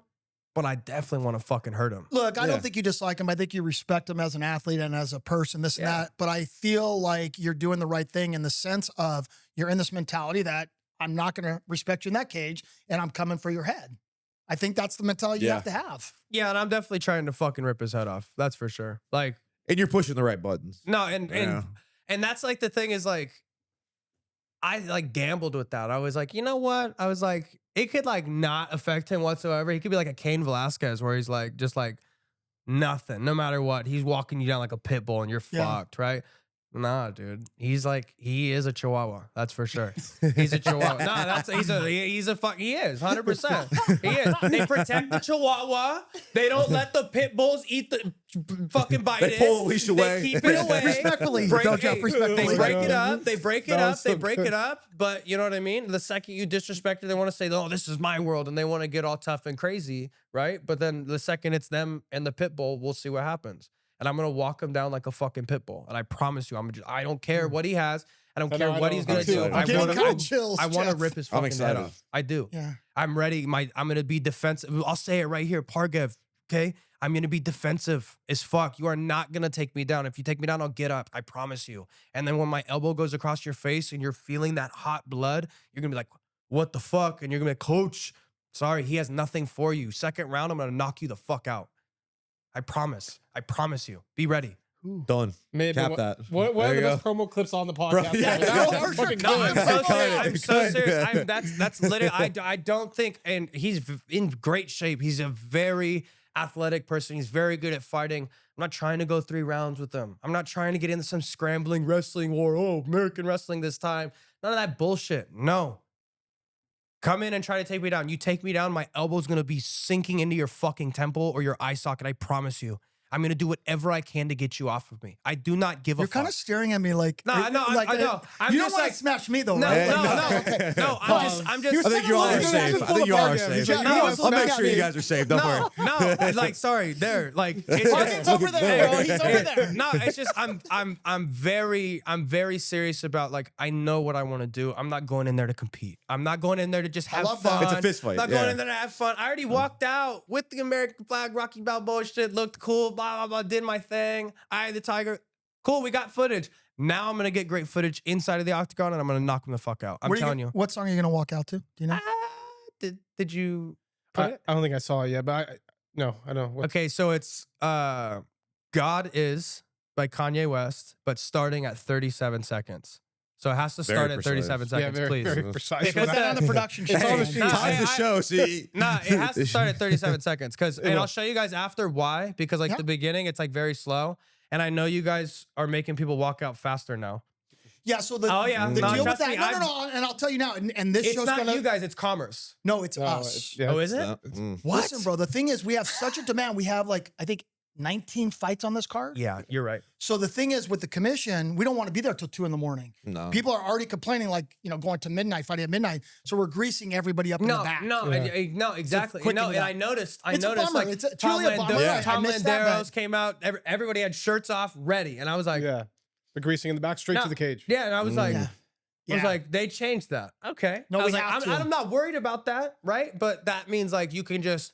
but I definitely want to fucking hurt him. Look, I don't think you dislike him. I think you respect him as an athlete and as a person, this and that. But I feel like you're doing the right thing in the sense of you're in this mentality that I'm not going to respect you in that cage and I'm coming for your head. I think that's the mentality you have to have. Yeah, and I'm definitely trying to fucking rip his head off. That's for sure. Like, and you're pushing the right buttons. No, and that's like the thing is like, I like gambled with that. I was like, you know what? I was like, it could like not affect him whatsoever. He could be like a Cain Velasquez where he's like, just like nothing, no matter what. He's walking you down like a pit bull and you're fucked, right? Nah, dude. He is a chihuahua. That's for sure. He's a chihuahua. Nah, he's a fuck. He is 100%. He is. They protect the chihuahua. They don't let the pit bulls eat the fucking bite They it. pull the leash away. They keep it away. Respectfully, Break, don't Jeff, respectfully. They break it up. They break it That up. was They so break good. it up. But you know what I mean? The second you disrespect it, they want to say, "Oh, this is my world," and they want to get all tough and crazy, right? But then the second it's them and the pit bull, we'll see what happens. And I'm gonna walk him down like a fucking pit bull. And I promise you, I don't care what he has. I don't care what he's gonna I'm do. excited. I I'm getting wanna- kind of chills. I want to Jeff. rip his I'm fucking head excited. off. I do. Yeah. I'm ready. I'm gonna be defensive. I'll say it right here, Pargev. Okay, I'm gonna be defensive as fuck. You are not gonna take me down. If you take me down, I'll get up. I promise you. And then when my elbow goes across your face and you're feeling that hot blood, you're gonna be like, "What the fuck?" And you're gonna be like, "Coach, sorry, he has nothing for you. Second round, I'm gonna knock you the fuck out. I promise. I promise you. Be ready." Done. Maybe Cap that. What There are the you best promo clips on the podcast? yeah. That was For sure. fucking No, I'm good. so Cut serious. it. I'm so Cut it. serious. That's literally. I don't think, and he's in great shape. He's a very athletic person. He's very good at fighting. I'm not trying to go 3 rounds with him. I'm not trying to get into some scrambling wrestling war. Oh, American wrestling this time. None of that bullshit. No. Come in and try to take me down. You take me down, my elbow's gonna be sinking into your fucking temple or your eye socket. I promise you. I'm gonna do whatever I can to get you off of me. I do not give a You're fuck. kind of staring at me like, No, I know, I know. I'm you just don't want like- to smash me though, No, right? no, Like, no. okay. No, I'm just. I think you all are He's safe. full I think of you all are Pargev. safe. Yeah, No, he was I'll make smack sure you me. guys are safe. Don't worry. No, like sorry, there, like Pargev's over there, bro. He's over there. No, it's just I'm very serious about like I know what I want to do. I'm not going in there to compete. I'm not going in there to just have love that. fun. It's a fist fight, I'm not going yeah. in there to have fun. I already walked out with the American flag, Rocky Balboa shit, looked cool, blah blah blah, did my thing. I the tiger. Cool, we got footage. Now I'm gonna get great footage inside of the octagon and I'm gonna knock him the fuck out. I'm Where you telling go- you. What song are you gonna walk out to? Do you know? Did you put it? I don't think I saw it yet, but I know. What, Okay, so it's God Is by Kanye West, but starting at 37 seconds. So it has to Very start at precise. 37 yeah, seconds, very, please. very precise. Because with Put that that. on the production sheet. It's on the man. sheet. No, Ties the I- show. See, Nah, it has to start at 37 seconds. Because and will. I'll show you guys after why. Because like Yeah. the beginning, it's like very slow. And I know you guys are making people walk out faster now. Yeah, so the, Oh, yeah. the No, deal with trust that. me, No, and I'll tell you now, and this It's show's not gonna you guys, it's commerce. No, it's No, us. yeah. Oh, is it? No. What? Listen, bro, the thing is we have such a demand. We have like, I think 19 fights on this card. Yeah, you're right. So the thing is with the commission, we don't want to be there till 2 a.m. No. People are already complaining, like, going to midnight, fighting at midnight. So we're greasing everybody up in the No, back. no, Yeah. no, exactly. quick No, into and that. I noticed, It's a bummer. like It's truly a bummer. Yeah. I Tom missed that Landeros bet. came out. Everybody had shirts off, ready, and I was like, Yeah, the greasing in the back, straight No. to the cage. yeah, and I was like. Yeah. I was Yeah. like, they changed that. Okay. No, I was we like, have to. I'm not worried about that, right? But that means like you can just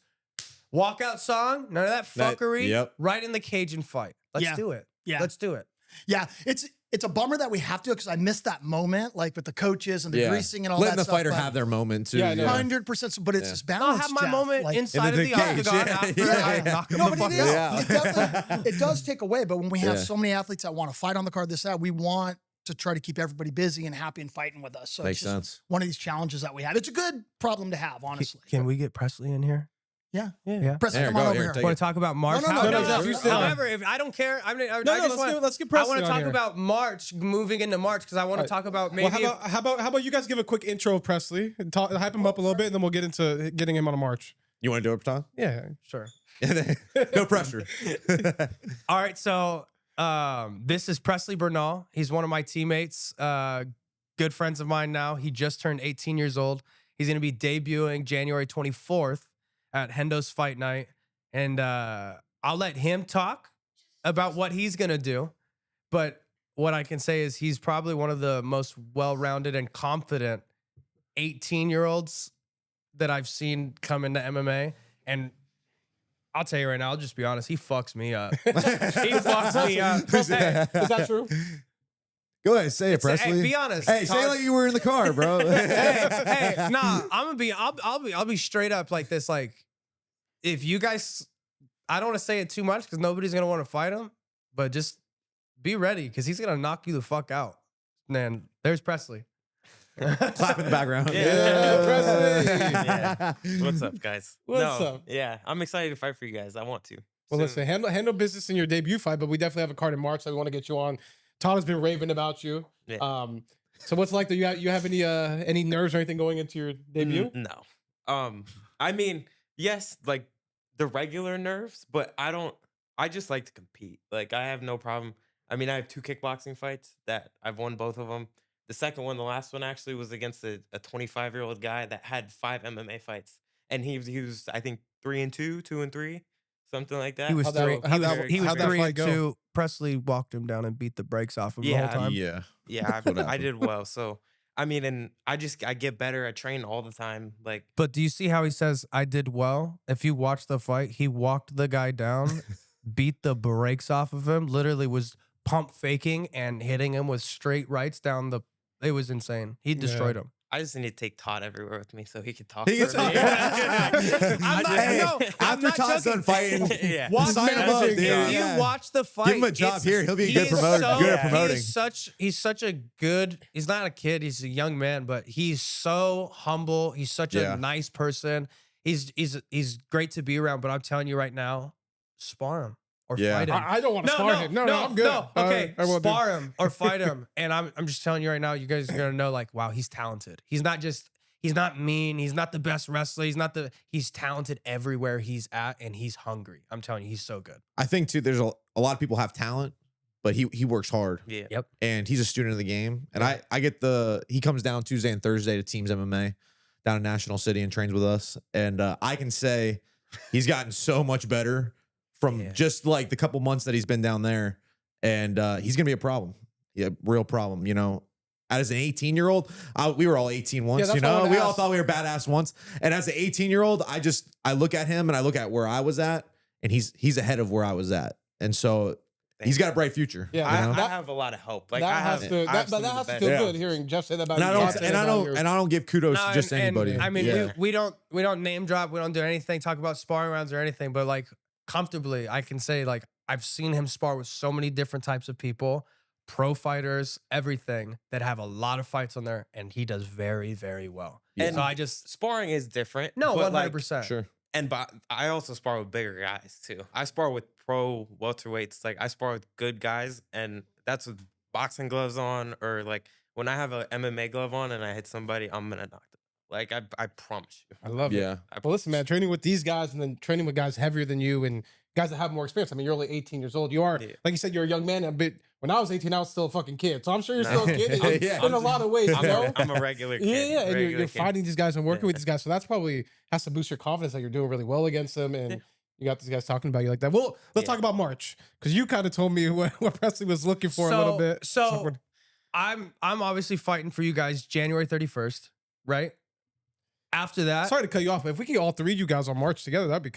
walk out song, none of that That- fuckery, yep. right in the cage and fight. Let's Yeah. do it. Yeah. Let's do it. Yeah, it's a bummer that we have to because I missed that moment, like with the coaches and the greasing and all Letting that the stuff. fighter but have their moment too. Yeah, I know. 100%. But it's Yeah. just I'll balance. have my Jeff. moment Like, inside of the the cage, octagon yeah, after yeah. I knock him No, the but fuck it is. out. Yeah. It definitely, it does take away. But when we have Yeah. so many athletes that want to fight on the card, this that we want to try to keep everybody busy and happy and fighting with us. So Makes it's just sense. one of these challenges that we have. It's a good problem to have, honestly. Can we get Presley in here? Yeah. Yeah. Preston, There, come on go, over here, here. take Want to talk about March? No, no, no, no, you stay on. However, if I don't care, I just let's want. get I Presley want to on talk here. about March, moving into March, because I want to Alright. talk about maybe. Well, how about you guys give a quick intro of Presley and hype him up a little bit, and then we'll get into getting him on a march. You want to do it, Todd? Yeah, sure. No pressure. All right, so this is Presley Bernal. He's one of my teammates, good friends of mine now. He just turned 18 years old. He's going to be debuting January 24th at Hendo's Fight Night. And I'll let him talk about what he's going to do. But what I can say is he's probably one of the most well-rounded and confident 18-year-olds that I've seen come into MMA. And I'll tell you right now, I'll just be honest, he fucks me up. He fucks me up. Hey, is that true? Go ahead, say it, Say- hey, Presley. be honest. Hey, say it Todd. like you were in the car, bro. hey, nah, I'll be straight up like this. Like, if you guys, I don't want to say it too much because nobody's gonna want to fight him, but just be ready because he's gonna knock you the fuck out. Man, there's Presley. Clap in the background. Yeah, Presley. Yeah. What's up, guys? What's No, up? Yeah, I'm excited to fight for you guys. I want to. Well, Soon. listen, handle business in your debut fight, but we definitely have a card in March that we want to get you on Todd has been raving about you. Yeah. So what's it like? Do you have any nerves or anything going into your debut? No. I mean, yes, like the regular nerves, but I just like to compete. Like I have no problem. I mean, I have 2 kickboxing fights that I've won both of them. The second one, the last one actually was against a 25-year-old guy that had 5 MMA fights. And he was I think 3-2, 2-3, something like that. He was How'd that- three. how'd that- He was how'd that fight go? 3-2. Presley walked him down and beat the brakes off him the whole Yeah, time. Yeah. Yeah, what I happened. did well. So I mean, and I get better. I train all the time. Like But do you see how he says I did well? If you watch the fight, he walked the guy down, beat the brakes off of him, literally was pump faking and hitting him with straight rights down the. It was insane. He destroyed him. I just need to take Todd everywhere with me so he could talk. He can for me. talk. I'm not- Hey, no, I'm after not Todd's joking. done fighting, Yeah. Watch sign him up, if dude. you Yeah. watch the fight, Give him a job it's- here. He'll be a he good is promoter. so- Good at he promoting. is he's such a good. He's not a kid. He's a young man, but he's so humble. He's such Yeah. a nice person. He's great to be around. But I'm telling you right now, spar him or Yeah. fight him. I don't want to spar him. No, I'm good. No, okay, I won't do- spar him or fight him. And I'm just telling you right now, you guys are gonna know, like, wow, he's talented. He's not mean. He's not the best wrestler. He's talented everywhere he's at, and he's hungry. I'm telling you, he's so good. I think too. There's a lot of people have talent, but he works hard. Yeah. Yep. And he's a student of the game. And I get he comes down Tuesday and Thursday to Teams MMA down in National City and trains with us. And I can say he's gotten so much better from just like the couple months that he's been down there. And he's gonna be a problem. Yeah, real problem. You know, as an 18-year-old, we were all 18 once. that's You what I know, wanted we to all ask. thought we were badass once. And as an 18-year-old, I look at him and I look at where I was at, and he's ahead of where I was at. And so he's got a bright future. Yeah, you know? I have a lot of help. Like that I has have, to, I have but some that of has the to best. feel Yeah. good hearing Jeff say that about And I you. don't Todd say that and I about don't your- and I don't give kudos No, to just and anybody. I mean, Yeah. we don't name drop. We don't do anything. Talk about sparring rounds or anything. But like comfortably, I can say like I've seen him spar with so many different types of people, pro fighters, everything that have a lot of fights on there, and he does very, very well. Yeah. And so I just Sparring is different. no but, 100%. Sure. But I also spar with bigger guys too. I spar with pro welterweights. Like I spar with good guys, and that's with boxing gloves on, or like when I have a MMA glove on and I hit somebody, I'm gonna knock them. Like I promise you. I love it. Yeah. Well, listen, man, training with these guys and then training with guys heavier than you and guys that have more experience. I mean, you're only 18 years old. You are, Yeah. like you said, you're a young man. But when I was 18, I was still a fucking kid. So I'm sure you're No. still a kid Yeah. in a lot of ways, you know? I'm a regular kid. Yeah, and regular you're kid. fighting these guys and working Yeah. with these guys. So that's probably has to boost your confidence that you're doing really well against them. And Yeah. you got these guys talking about you like that. Well, let's Yeah. talk about March. Because you kind of told me what Presley was looking for a little bit. So I'm obviously fighting for you guys January 31st, right? After that, sorry to cut you off, but if we can get all three of you guys on March together, that'd be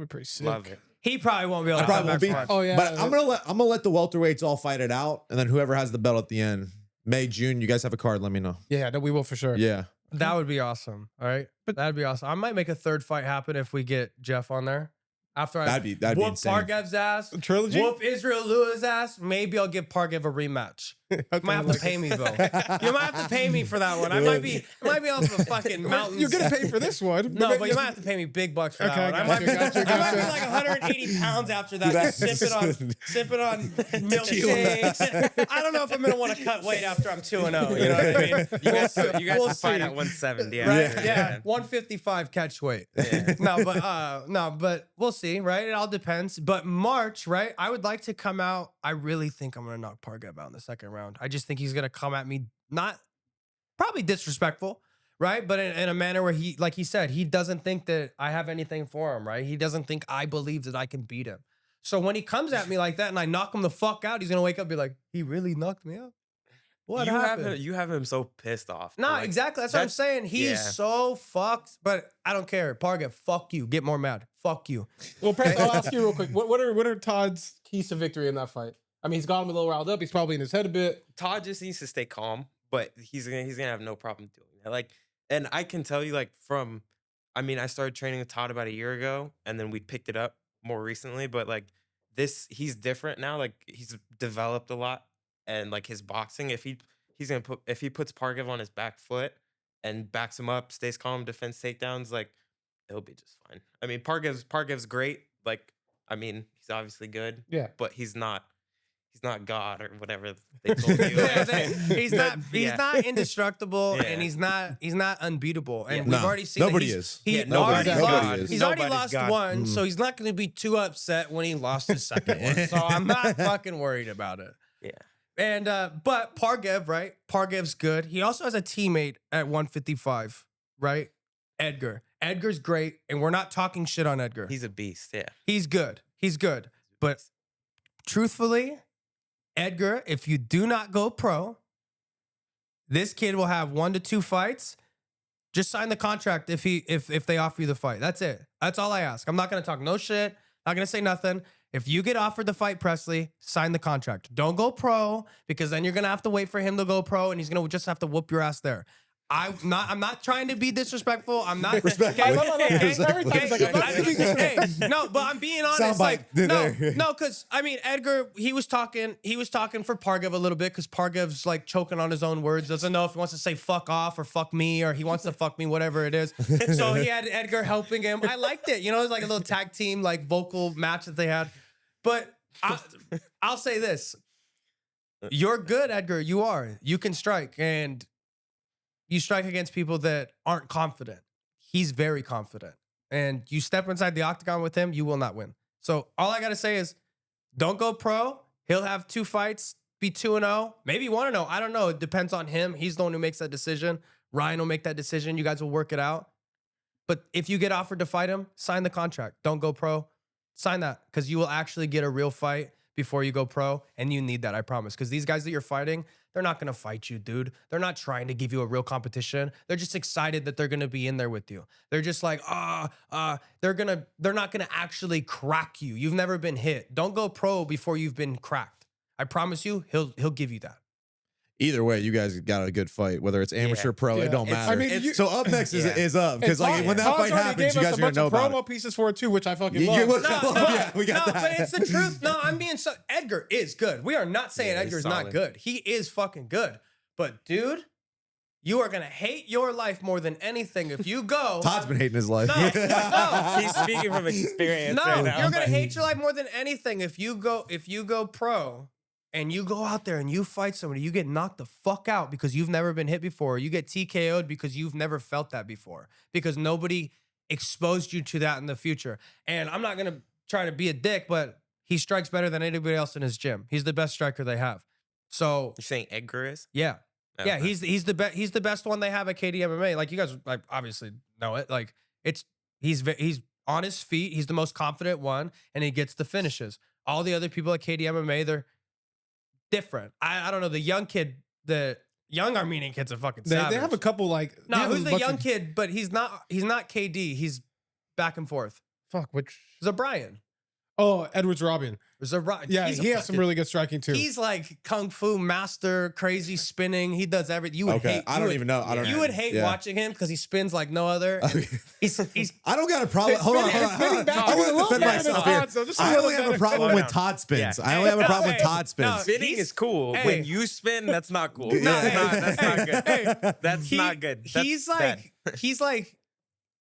pretty sick. Love it. he probably won't be able I to probably come won't back be. for us. Oh yeah. But I'm gonna let the welterweights all fight it out, and then whoever has the belt at the end, May, June, you guys have a card. Let me know. yeah, no, we will for sure. Yeah. That would be awesome. All right. But that'd be awesome. I might make a third fight happen if we get Jeff on there. After I That'd be whoop insane. Pargev's ass, Trilogy? whoop Israel Lewis' ass, maybe I'll give Pargev a rematch. You Okay, might have to pay me though. You might have to pay me for that one. I might be on some fucking mountains. You're gonna pay for this one. No, but you might have to pay me big bucks for Okay, that one. I gotcha, might, gotcha, I might be gotcha. like 180 pounds after that, just sipping on milkshakes. I don't know if I'm gonna want to cut weight after I'm 2-0. You know what I mean? You guys We'll will see. fight at 170. Right? after, Yeah. 155 catch weight. Yeah. No, but we'll see, right? It all depends. But March, right? I would like to come out. I really think I'm gonna knock Pargev out in the second round. I just think he's gonna come at me, not probably disrespectful, right? But in a manner where he, like he said, he doesn't think that I have anything for him, right? He doesn't think I believe that I can beat him. So when he comes at me like that and I knock him the fuck out, he's gonna wake up and be like, he really knocked me out. What happened? You have him so pissed off. No, Like, exactly. That's what I'm saying. He's yeah. so fucked, but I don't care. Pargev, fuck you. Get more mad. Fuck you. Well, Presley, I'll ask you real quick. What are Todd's keys to victory in that fight? I mean, he's got him a little riled up. He's probably in his head a bit. Todd just needs to stay calm, but he's gonna have no problem doing that. Like, and I can tell you, like, I started training with Todd about a year ago, and then we picked it up more recently. But like he's different now. Like he's developed a lot, and like his boxing, if he puts Pargev on his back foot and backs him up, stays calm, defends takedowns, like it'll be just fine. I mean, Pargev's great. Like, I mean, he's obviously good, Yeah. but he's not he's not God or whatever they told you. he's not Yeah. indestructible, Yeah. and he's not unbeatable. And Yeah. we've No, already seen nobody that is. He Yeah, nobody's already God. lost. Is. He's already Nobody's lost God. one, so he's not going to be too upset when he lost his second one. So I'm not fucking worried about it. Yeah. And but Pargev, right? Pargev's good. He also has a teammate at 155, right? Edgar. Edgar's great, and we're not talking shit on Edgar. He's a beast. Yeah. He's good. He's good. But truthfully, Edgar, if you do not go pro, this kid will have 1 to 2 fights. Just sign the contract if they offer you the fight. That's it. That's all I ask. I'm not gonna talk no shit. Not gonna say nothing. If you get offered the fight, Presley, sign the contract. Don't go pro, because then you're gonna have to wait for him to go pro, and he's gonna just have to whoop your ass there. I'm not trying to be disrespectful. I'm not Respectfully. No, but I'm being honest. Soundbite. Like, There. no, because I mean, Edgar, he was talking for Pargev a little bit, because Pargev's like choking on his own words. Doesn't know if he wants to say fuck off or fuck me, or he wants to fuck me, whatever it is. So he had Edgar helping him. I liked it. You know, it was like a little tag team, like vocal match that they had. But I'll say this. You're good, Edgar. You are. You can strike. And you strike against people that aren't confident. He's very confident. And you step inside the octagon with him, you will not win. So all I got to say is, don't go pro. He'll have 2 fights, be 2-0, maybe 1-0. I don't know. It depends on him. He's the one who makes that decision. Ryan will make that decision. You guys will work it out. But if you get offered to fight him, sign the contract. Don't go pro. Sign that, because you will actually get a real fight before you go pro, and you need that, I promise. Because these guys that you're fighting, they're not going to fight you, dude. They're not trying to give you a real competition. They're just excited that they're going to be in there with you. They're just like, they're not going to actually crack you. You've never been hit. Don't go pro before you've been cracked. I promise you, he'll give you that. Either way, you guys got a good fight. Whether it's amateur, pro, Yeah. it don't matter. I mean, so up next is up, because And like Todd- when that Todd's fight already happens, gave you us guys a are bunch gonna know of about promo it. pieces for it too, which I fucking You- love. you- No, we got that. but it's the truth. No, I'm being so. Edgar is good. We are not saying Yeah, he's Edgar's not solid. good. He is fucking good. But dude, you are gonna hate your life more than anything if you go. Todd's been hating his life. No. He's speaking from experience. No, right now, you're gonna but- hate your life more than anything if you go pro and you go out there and you fight somebody, you get knocked the fuck out because you've never been hit before. You get TKO'd because you've never felt that before, because nobody exposed you to that in the future. And I'm not gonna try to be a dick, but he strikes better than anybody else in his gym. He's the best striker they have. So You're saying Edgar is? yeah. Yeah, Okay. he's the best one they have at KD MMA. Like, you guys like obviously know it. Like, he's on his feet. He's the most confident one, and he gets the finishes. All the other people at KD MMA, they're different. I don't know. The young Armenian kid's a fucking They savage. have a couple like they No, have who's a the bunch young of- kid? But he's not KD. He's back and forth. Fuck, which There's a Brian. oh Edwards Robin. There's a Brian. Yeah, He's a he has some fucking- really good striking too. He's like kung fu master, crazy spinning. He does everything. You would Okay, hate. I you don't would- even know. I don't. You would hate yeah. watching him because he spins like no other. He's I don't got a problem. Hold on, hold on. spinning Hold back on. I to want the to little defend better myself than here. Todd, so just a I little only have a better. problem Hold with on. Todd spins. Yeah. I only have a problem with Hey, Todd spins. no, Spinning He's- is cool. hey. When you spin, that's not cool. No, That's not good. Hey, That's not good. That's he's like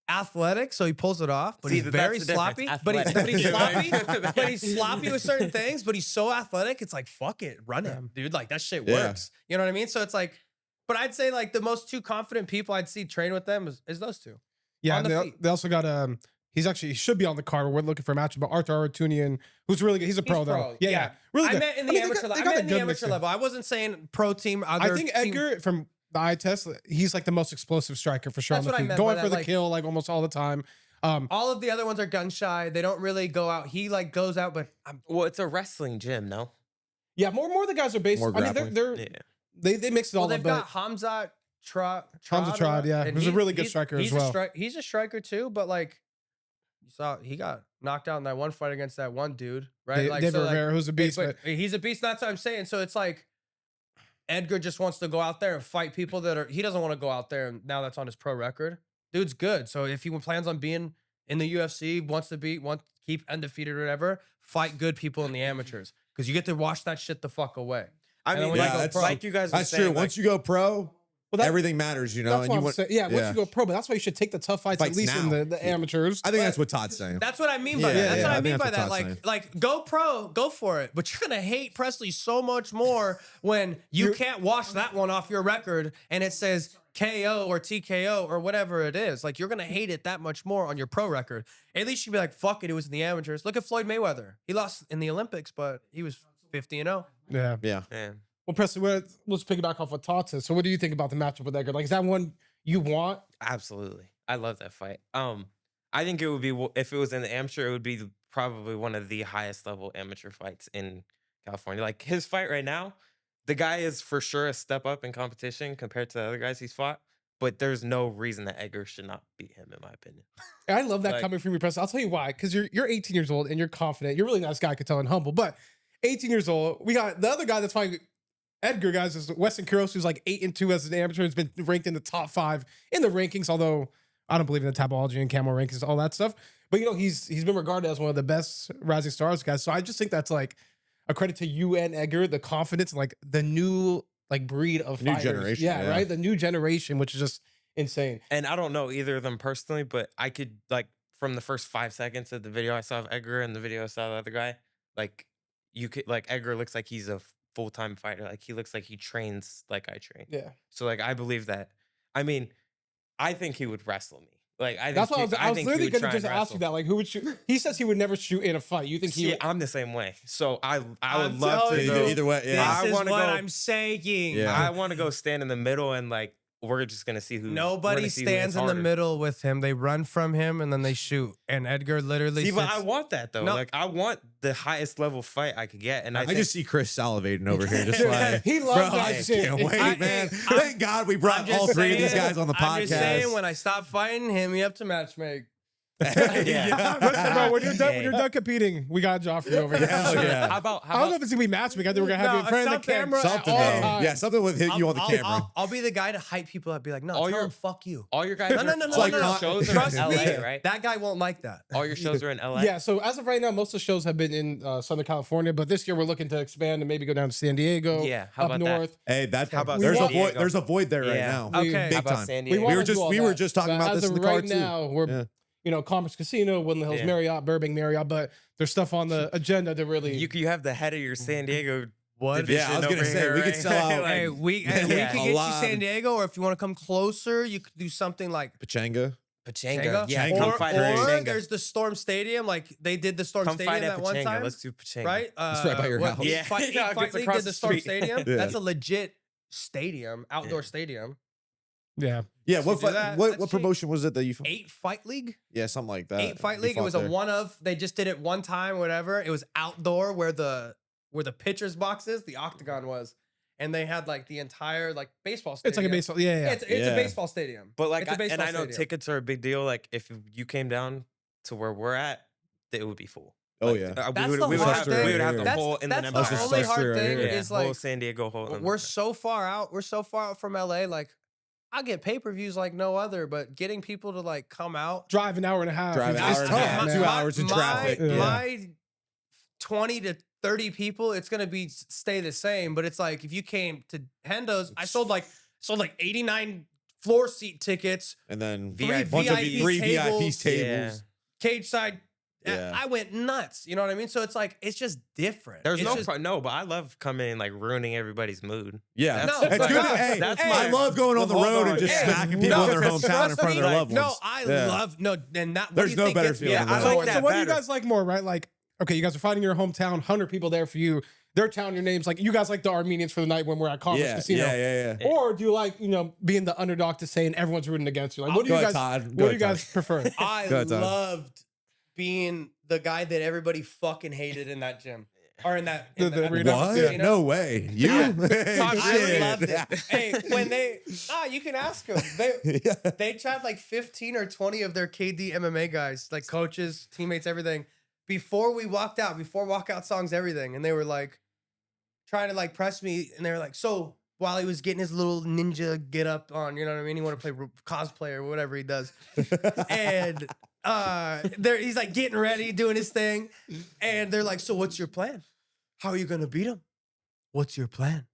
athletic, so he pulls it off, but See, he's that's very the difference. sloppy. But he's sloppy. Athletic. But he's sloppy with certain things. But he's so athletic. It's like, fuck it, run him, dude. Like, that shit Yeah. works. You know what I mean? So it's like, but I'd say like the most two confident people I'd see train with them is those two. Yeah, on and the they, feet. they also got he should be on the card. We're looking for a match, but Arthur Arutunian, who's really good. He's a pro He's though. pro, Yeah, yeah. really I good. meant in the mean, they amateur got- level. they I got meant a in the good amateur mixture. level. I wasn't saying pro team. I think Edgar from the eye test, he's like the most explosive striker for sure That's on the what I feet. meant by Going that, for the like- kill like almost all the time. All of the other ones are gun shy. They don't really go out. He like goes out, but Well, it's a wrestling gym, no? Yeah, more the guys are based. More I mean, grappling. they're Yeah. they mix it all they've up. got But Hamzat Trot. Hamzat Trot, yeah. and Who's a he's- really good he's- striker he's as well. He's a striker too, but like you saw, he got knocked out in that one fight against that one dude, right? Like, David so, like, Rivera, who's a beast, but but he's a beast. That's what I'm saying. So it's like Edgar just wants to go out there and fight people that are. He doesn't want to go out there, and now that's on his pro record. Dude's good. So if he plans on being in the UFC, wants to keep undefeated or whatever, fight good people in the amateurs, because you get to wash that shit the fuck away. I And then mean, when you go pro- like you guys were That's saying, true. like, Once you go pro, Well, everything matters, you know. That's what I'm saying. Yeah, once you go pro, but that's why you should take the tough fights at Fights least in now. the amateurs. I think that's what Todd's saying. That's what I mean by Yeah, that. That's yeah, what I I think mean that's by what that. Todd's Like, saying. like go pro, go for it. But you're gonna hate Presley so much more when you can't wash that one off your record and it says KO or TKO or whatever it is. Like, you're gonna hate it that much more on your pro record. At least you'd be like, fuck it, it was in the amateurs. Look at Floyd Mayweather. He lost in the Olympics, but he was 50-0. Yeah. Yeah. Man. Well, Presley, let's piggyback off what Todd says. So, what do you think about the matchup with Edgar? Like, is that one you want? Absolutely. I love that fight. I think it would be, if it was in the amateur, it would be probably one of the highest level amateur fights in California. Like, his fight right now, the guy is for sure a step up in competition compared to the other guys he's fought, but there's no reason that Edgar should not beat him, in my opinion. I love that Like- coming from you, Presley. I'll tell you why. Because you're 18 years old and you're confident. You're a really nice guy, I could tell, and humble. But 18 years old, we got the other guy that's fighting Edgar, guys, is Weston Kuros, who's like 8-2 as an amateur. Has been ranked in the top 5 in the rankings, although I don't believe in the Tapology and Camel rankings, all that stuff. But you know, he's been regarded as one of the best rising stars, guys. So I just think that's like a credit to you and Edgar, the confidence, and like the new like breed of New fighters. generation, Yeah, yeah. right. The new generation, which is just insane. And I don't know either of them personally, but I could, like, from the first 5 seconds of the video I saw of Edgar and the video I saw of the other guy, like, you could, like, Edgar looks like he's a full-time fighter. Like, he looks like he trains like I train. Yeah. So, like, I believe that. I mean, I think he would wrestle me. Like, I think That's what I was think he literally would going try to and just ask you wrestle. that. Like, who would shoot? He says he would never shoot in a fight. You think he See, would? I'm the same way. So I would I'm love to telling go. you, Either way, yeah. This I is wanna what go- I'm saying. Yeah. I want to go stand in the middle and, like, we're just gonna see who. we're Nobody gonna see who stands hits in the harder. middle with him. They run from him and then they shoot. And Edgar literally See, but sits- I want that though. No. Like, I want the highest level fight I could get, and I I think, just see Chris salivating over here, just Dude, like he loves bro, that I just shit. can't wait, I- man. I'm- Thank God we brought I'm just all 3 of these saying- guys on the I'm just saying, podcast. when I stop fighting, hit me up to matchmake. Yeah. Listen, bro, when you're done, Yeah. done competing, we got a job for you over here. Hell yeah. How about I don't know if it's gonna be matchmaking. I think we're gonna have you in No, front of the something- camera Something, at all though. times. Yeah, something with hitting you on the camera. I'll be the guy to hype people up. Be like, no, All tell your- him fuck you. all your guys? No, are, no, no, no, all no, your no. shows are Trust in me, LA, right? that guy won't like that. All your shows are in LA. Yeah, so as of right now, most of the shows have been in Southern California, but this year we're looking to expand and maybe go down to San Diego. Yeah, how up about that? north. Hey, that How about there's a San void. Diego? There's a void there right Yeah. now. Okay. How Big about time. San We Diego? wanna were do just- all we were that. just talking But about as this in of the car, right too. now, we're Yeah. you know, Commerce Casino, Woodland Hills Yeah. Marriott, Burbank Marriott, but there's stuff on the agenda to really. You have the head of your San Diego. What? Yeah, I was division gonna over say, here, we could right? sell out- Hey, Like, we Yeah, could get a you lot. San Diego, or if you want to come closer, you could do something like Pachanga. Pachanga. Yeah, Pachanga. come Or, fight or at Pachanga. there's the Storm Stadium, like they did the Storm Come Stadium fight at that one Pachanga. time, Let's do Pachanga. right? It's right by your house. Yeah. Fight, Yeah, Fight it's League across did the the Storm street. Stadium. Yeah. That's a legit stadium, outdoor Yeah. stadium. yeah. Yeah, So what do fight, that. what That's cheap. promotion was it that you? 8 Fight League. Yeah, something like that. 8 Fight You League. It fought was a there. one of. They just did it one time, whatever. It was outdoor where the pitcher's box is, the octagon was, and they had like the entire like baseball stadium. It's like a baseball. Yeah, yeah. It's Yeah. a baseball stadium. But like, It's a and baseball I know stadium. tickets are a big deal. Like, if you came down to where we're at, it would be full. Oh Like, yeah. That's we the would hard have, thing. we would have the That's- whole in that's the the Empire. only hard right thing here. is whole like San Diego whole. we're so far out. We're so far out from LA. Like I get pay-per-views like no other, but getting people to like come out. Drive an hour and a half. Drive an It's hour and tough, a half, man. 2 hours in traffic. Yeah. My 20 to 30 people, it's gonna be stay the same. But it's like if you came to Hendo's, I sold like 89 floor seat tickets, And then VIP bunch of VIP three tables. VIP tables. cage side. Yeah. I went nuts. You know what I mean? So it's like it's just different. There's It's no just- no, but I love coming and like ruining everybody's mood. Yeah. That's- No, It's but good. no, Hey, that's I my- love going on the Hold road on, and just yeah. smacking people No, in their trust hometown in me, front of their loved ones. No, I Yeah. love and that. what There's do you no think better gets me? feeling Yeah, than I that. like So that what do you better. guys like more, right? Like, okay, you guys are fighting your hometown, 100 people there for you. They're telling your names. Like, you guys like the Armenians for the night when we're at Commerce Yeah, Casino. yeah. Or do you like, you know, being the underdog to say and everyone's rooting against you? Like, what do Go you ahead, guys, Todd. what do you guys prefer? I Go ahead, Todd. loved being the guy that everybody fucking hated in that gym or in that. The in the- arena? What? you know? No way. You? Hey, I shit. loved it. Hey, when you can ask them. Yeah. They tried like 15 or 20 of their KD MMA guys, like coaches, teammates, everything, before we walked out, before walkout songs, everything. And they were like trying to like press me. And they were like, so while he was getting his little ninja get up on, you know what I mean? He wanted to play cosplay or whatever he does. And he's like getting ready, doing his thing. And they're like, so what's your plan? How are you going to beat him? What's your plan?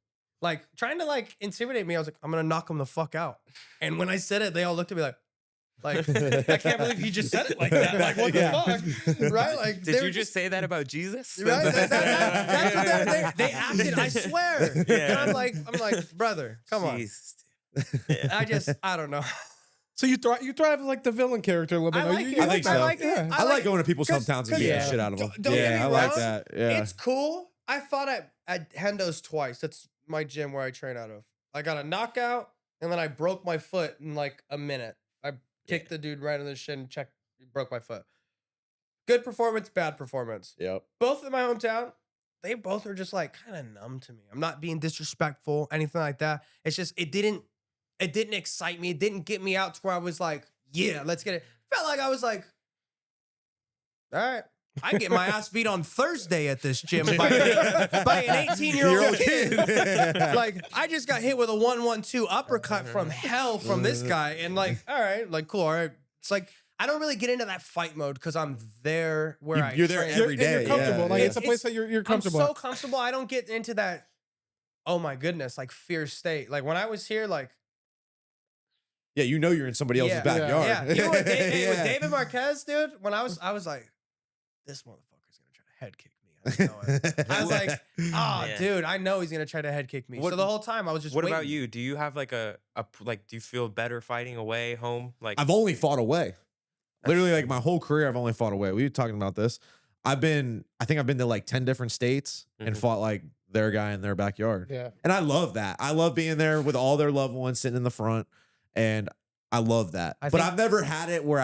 like trying to like intimidate me. I was like, I'm gonna knock him the fuck out. And when I said it, they all looked at me like I can't believe you just said it like that. Like, what the fuck? Right? Like, Did you just say that about Jesus? Right? That's what they acted, I swear. Yeah. And I'm like, brother, come on. Jesus, dude. I don't know. So you thrive as like the villain character a little bit. I like it. I think so. I like it. Yeah. I like going to people's 'cause- hometowns and 'cause- beating the yeah. shit out of them. Don't get me I like wrong. that. Yeah. It's cool. I fought at Hendo's twice. That's my gym where I train out of. I got a knockout, and then I broke my foot in like a minute. I kicked the dude right in the shin, broke my foot. Good performance, bad performance. Yep. Both in my hometown, they both are just like kind of numb to me. I'm not being disrespectful, anything like that. It's just it didn't excite me. It didn't get me out to where I was like, yeah, let's get it. Felt like I was like, all right. I get my ass beat on Thursday at this gym by an 18-year-old kid. Like, I just got hit with a 1-1-2 uppercut from hell from this guy. And like, all right, like, cool. All right. It's like, I don't really get into that fight mode because I'm there where You're there train. every day. You're comfortable. Yeah, Like yeah. it's a place that you're comfortable. I'm so comfortable. I don't get into that, oh my goodness, like fear state. Like when I was here, like, Yeah, you know you're in somebody else's Yeah. backyard. yeah, you were with, with Yeah. David Marquez, dude. When I was like, this motherfucker's gonna try to head kick me. I know it. I was like, oh, Yeah. dude, I know he's gonna try to head kick me. What- so the whole time I was just. What waiting. about you? Do you have like a like? Do you feel better fighting away, home? Like I've only fought away. Literally, like my whole career, I've only fought away. We were talking about this. I think I've been to like 10 different states and Mhm. fought like their guy in their backyard. Yeah. And I love that. I love being there with all their loved ones sitting in the front. And I love that. I But think- I've never had it where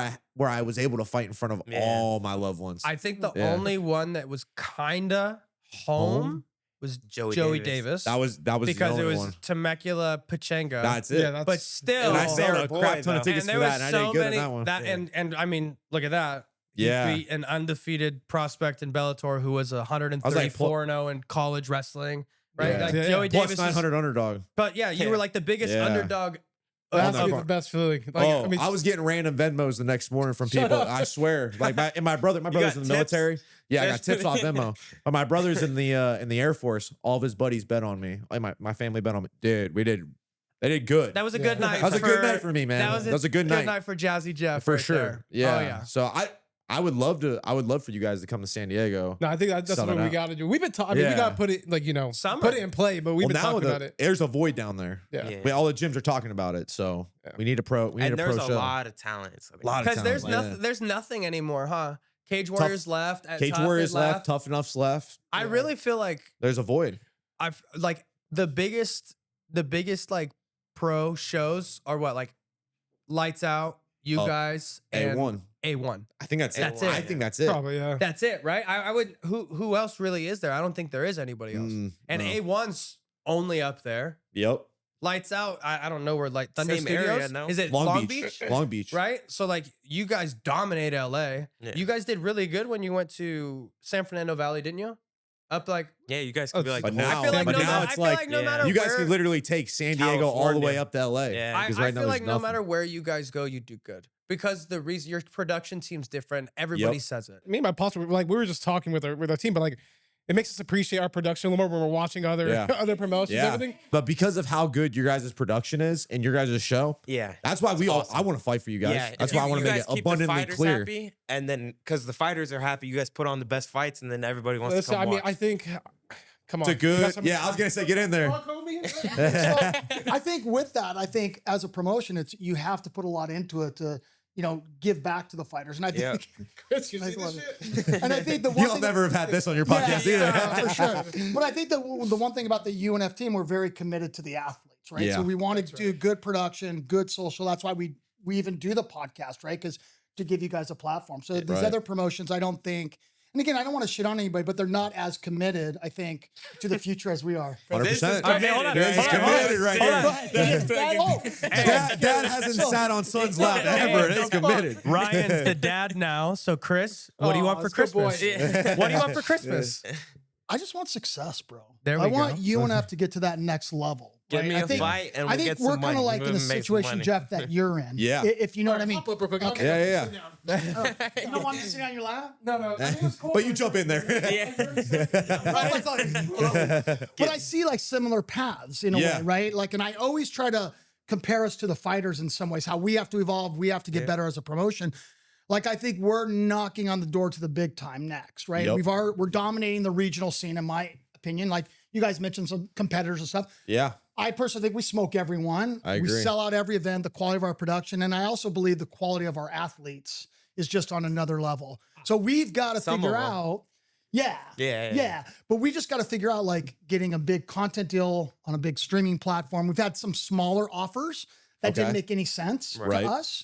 I was able to fight in front of Yeah. all my loved ones. I think the Yeah. only one that was kinda home was Joey Joey Davis. Davis. that was the because only it was one. Temecula Pachenga. That's it. Yeah, that's but still, and I Oh, sold they're a a boy, crap ton of though. tickets and for there that, was and I so did good many in that one. and I mean, look at that. Yeah. You beat an undefeated prospect in Bellator who was 134-0 in college wrestling, right? Yeah. Like Yeah, Joey yeah. Plus Davis is- 900 underdog. but yeah, you were like the biggest Yeah. underdog. That has to Oh, be no. the best feeling. Like, Oh, I mean, I was getting random Venmos the next morning from Shut people. up. I swear. Like my brother's got in the tips? military. Yeah, I got tips off Venmo. But my brother's in the Air Force. All of his buddies bet on me. Like my family bet on me. Dude, they did good. That was a good Yeah. night. That was a good for- night for me, man. That was a good night. for Jazzy Jeff for right sure. there. Yeah. Oh yeah. So I would love for you guys to come to San Diego. no, I think that's Sell what it we out. got to do. We've been talking. I mean, we Yeah. got to put it like Summer. put it in play. But we've been now talking about it. there's a void down there. Yeah. Yeah. All the gyms are talking about it. So Yeah. we need a pro. We need and a pro there's a show. lot of talent. So Lot of Because there's talent, nothing. yeah. There's nothing anymore, huh? Cage Warriors left. Cage Tough Warriors is left. Tough Enough's left. I Yeah. really feel like There's a void. I've like the biggest like pro shows are what, like Lights Out, you Oh, guys, and A1. A1. I think that's it. That's it. I think that's it. Probably, yeah. That's it, right? I would. Who else really is there? I don't think there is anybody else. no. And A1's only up there. Yep. Lights Out. I don't know where like Thunder Same Studios. area, no? Is it Long Beach. Long Beach. Right. So like you guys dominate LA. Yeah. You guys did really good when you went to San Fernando Valley, didn't you? Up like Yeah, you guys could be like. But the whole now- I feel like but no now matter, it's I feel like- like no yeah. matter You guys where, could literally take San Diego all the way California. up to LA. Yeah. I because right now feel there's like no nothing. matter where you guys go, you do good because the reason your production team's different. Everybody Yep. says it. Me and my pops were like we were just talking with our team, but like it makes us appreciate our production a little more when we're watching other Yeah. other promotions, Yeah. everything. But because of how good your guys' production is and your guys' show, Yeah. that's why we all. awesome. I want to fight for you guys. Yeah, That's if why I you- want to you make guys it keep the abundantly fighters clear. happy, and then because the fighters are happy, you guys put on the best fights, and then everybody wants Listen, to come I mean, watch. I think. Come on, It's a You got good. something- Yeah, I was gonna say get in there. So I think with that, I think as a promotion, it's you have to put a lot into it to give back to the fighters. And I Yeah. think, Chris, you I see love this it. shit? And I think the one You'll thing, never have had this on your podcast either. for sure. But I think the one thing about the UNF team, we're very committed to the athletes, right? Yeah. So we want to do good production, good social. That's why we even do the podcast, right? Because to give you guys a platform. So these Right. other promotions, I don't think. And again, I don't want to shit on anybody, but they're not as committed, I think, to the future as we are. 100%. Okay, hold on. This is Hold on, committed right hold here. on. Dad hasn't sat on son's lap ever. It's committed. Ryan's the dad now. So Chris, what do you want for that's a good Christmas? What do you want for Christmas? I just want success, bro. There I we want go. UNF to get to that next level. Give right? me a fight and I we'll think get we're some kind money. of like We'll in a make some situation, money. Jeff, that you're in. Yeah. If you know what I mean. Pop up real quick. Okay. Yeah. You don't want me to sit on your lap? No, no. I think it's cool. But you jump in there. But I see like similar paths in a Yeah. way, right? Like, and I always try to compare us to the fighters in some ways, how we have to evolve, we have to get better as a promotion. Like, I think we're knocking on the door to the big time next, right? Yep. We're dominating the regional scene, in my opinion. Like, you guys mentioned some competitors and stuff. Yeah. I personally think we smoke everyone. I We agree. sell out every event, the quality of our production. And I also believe the quality of our athletes is just on another level. So we've got to Some figure of 'em. out. Yeah. But we just got to figure out like getting a big content deal on a big streaming platform. We've had some smaller offers that Okay. didn't make any sense Right. to us.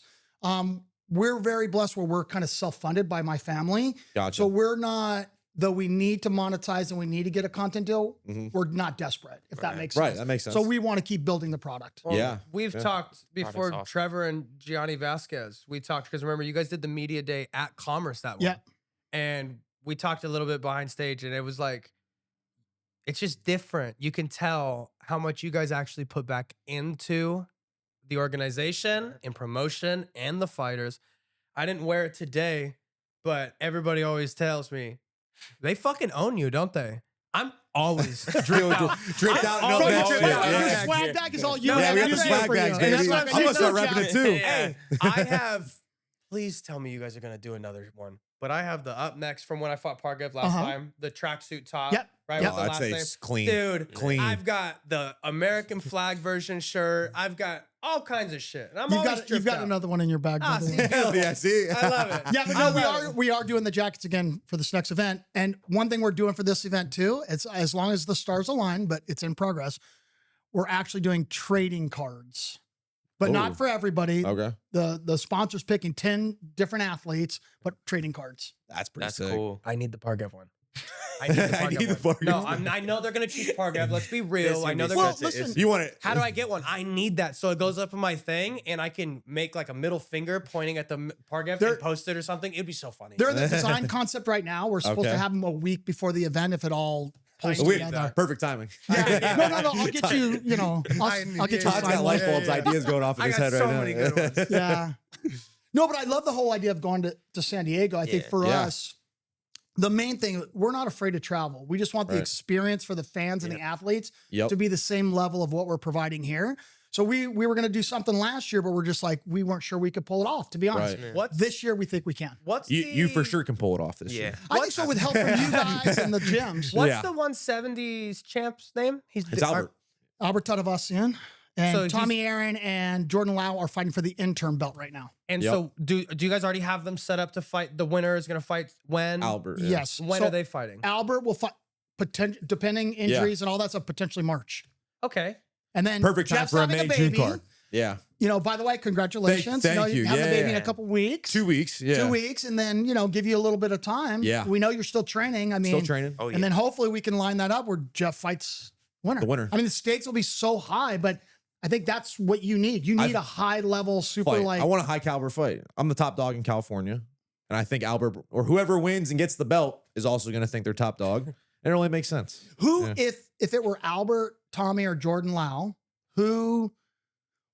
We're very blessed where we're kind of self-funded by my family. Gotcha. So we're not, though we need to monetize and we need to get a content deal, we're not desperate, if that makes sense. Right. That makes sense. So we want to keep building the product. Well, Yeah. We've Yeah. talked before, awesome. Trevor and Gianni Vasquez. We talked because remember, you guys did the media day at Commerce that one. Yeah. And we talked a little bit behind stage, and it was like, it's just different. You can tell how much you guys actually put back into the organization and promotion and the fighters. I didn't wear it today, but everybody always tells me they fucking own you, don't they? I'm always dripped out. Dripped out and I'm up always next dripped year. out. Your Yeah. swag bag is all you. No, Yeah, we got you the do swag for you. bags, And that's baby. what I'm I'm gonna start saying, repping it Jack. too. Hey, I have. Please tell me you guys are gonna do another one. But I have the up next from when I fought Pargev last time. The tracksuit top. Yep. Right. Yep. With the I'd last say name. it's clean. Dude, Clean. I've got the American flag version shirt. I've got all kinds of shit. And I'm You've always got dripped out. another one in your bag. by Ah, the see, way. hell Yeah, see? I love it. Yeah, but I no, love we are doing the jackets again for this next event. And one thing we're doing for this event too, it's as long as the stars align, but it's in progress. We're actually doing trading cards, but Ooh. not for everybody. Okay. The sponsor's picking 10 different athletes, but trading cards. That's pretty That's sick. cool. I need the Pargev one. I need the Pargev I need the one. Pargev No, one. I know they're gonna choose Pargev. Let's be real. I know they're Well, gonna. listen, You want it? How do I get one? I need that so it goes up in my thing, and I can make like a middle finger pointing at the Pargev There- and post it or something. It'd be so funny. they're in the design concept right now. We're supposed to Okay. have them a week before the event if it all pulls Wait, together. perfect timing. Yeah. No. I'll get you, I'll get you a Todd's signed got light one. bulbs, ideas going off in I his got head so right now. many good ones. Yeah. No, but I love the whole idea of going to San Diego. I think Yeah. for Yeah. us, the main thing, we're not afraid to travel. We just want the Right. experience for the fans and the athletes Yep. to be the same level of what we're providing here. So we were going to do something last year, but we're just like, we weren't sure we could pull it off, to be honest. Right. What's This year, we think we can. What's You the, for sure can pull it off this Yeah. year. I think so with help from you guys and the gyms. What's Yeah. the 170s champ's name? It's Albert. Albert Tadavassian and So he's- Tommy Aaron and Jordan Lau are fighting for the interim belt right now. And Yep. so do you guys already have them set up to fight? The winner is gonna fight when? Albert. yeah. Yes. When So are they fighting? Albert will fight, depending injuries and all that stuff, potentially March. Okay. And then Perfect time Jeff's for a having May June baby. card. Yeah. You know, by the way, congratulations. Thank you. have Yeah, the baby in yeah. a couple weeks. 2 weeks. Yeah. 2 weeks, and then, give you a little bit of time. Yeah. We know you're still training. I mean, Still training. Oh yeah. and then hopefully we can line that up where Jeff fights winner. The winner. I mean, the stakes will be so high, but I think that's what you need. You need a high level, super Fight. like. I want a high caliber fight. I'm the top dog in California. And I think Albert or whoever wins and gets the belt is also going to think they're top dog. And it only makes sense. Who, Yeah. if it were Albert, Tommy, or Jordan Lau, who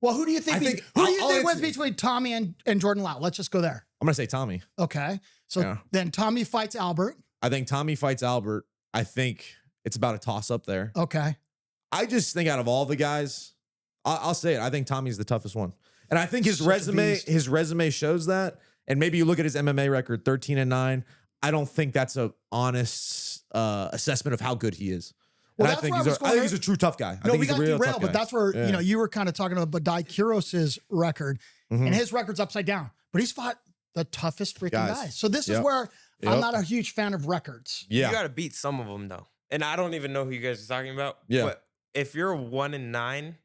do you think? I think- who do you I'll think wins answer- between Tommy and Jordan Lau? Let's just go there. I'm going to say Tommy. Okay, so Yeah. then Tommy fights Albert. I think Tommy fights Albert. I think it's about a toss up there. Okay, I just think out of all the guys, I'll say it. I think Tommy's the toughest one. And I think his Such a beast. resume shows that. And maybe you look at his MMA record, 13-9. I don't think that's a honest assessment of how good he is. Well, And I that's think where I he's was I think going. he's a true tough guy. I no, think we he's got a real derailed, tough but guy. that's where Yeah. you were kind of talking about Badai Kiros's record, Mhm. and his record's upside down. But he's fought the toughest freaking Guys. guys. So this is Yep. where I'm Yep. not a huge fan of records. Yeah. You got to beat some of them though. And I don't even know who you guys are talking about. Yeah. But if you're 1-9,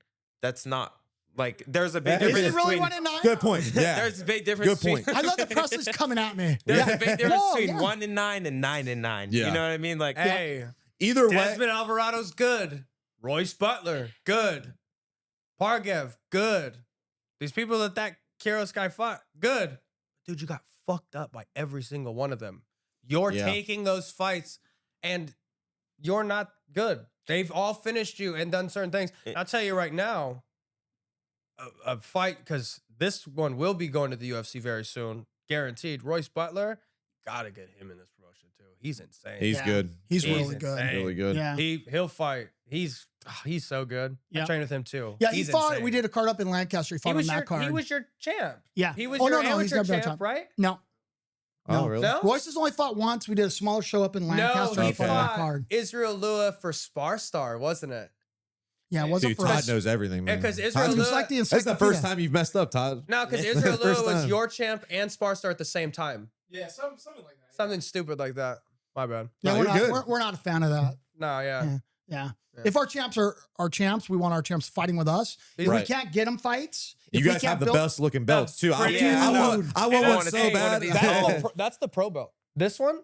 that's not like there's a big Is it difference. Is it really between, 1-9? Good point. Yeah. There's a big difference. Good point. between- I love the press is coming at me. There's a big difference No, between yeah. 1-9 and 9-9. Yeah. You know what I mean? Like, Hey, Either way, Desmond Alvarado's good. Royce Butler, good. Pargev, good. These people that Kiros guy fought, good. Dude, you got fucked up by every single one of them. You're Yeah. taking those fights, and you're not good. They've all finished you and done certain things. I'll tell you right now, a fight, because this one will be going to the UFC very soon, guaranteed. Royce Butler, gotta get him in this promotion too. He's insane. He's good. He's He's really good. insane. Really good. Yeah. He'll fight. He's so good. Yeah. I trained with him too. Yeah, He's he fought. insane. We did a card up in Lancaster. He fought on that card. He was your champ. Yeah. He was Oh, your no, he's amateur never been a champ, champ. right? No. Oh, No. really? No? Royce has only fought once. We did a smaller show up in No, Lancaster. he He fought on that fought card. Israel Lua for Spar Star, wasn't it? Yeah, it wasn't Dude, for Todd us. knows everything, man. because Todd's- Israel It was Lua- like the That's the encyclopedia. first time you've messed up, Todd. No, because That's Israel the first Lua was time. your champ and Spar Star at the same time. Yeah, something like that. Something stupid like that. My bad. Yeah, No, we're you're not, good. we're not a fan of that. No, yeah. Yeah. Yeah. Yeah. If our champs are our champs, we want our champs fighting with us. If Right. we can't get them fights, You if we guys can't have the build- best looking belts too. I, Yeah, I I want, I want I one wanna so take one of bad. these. That's the pro belt. This one?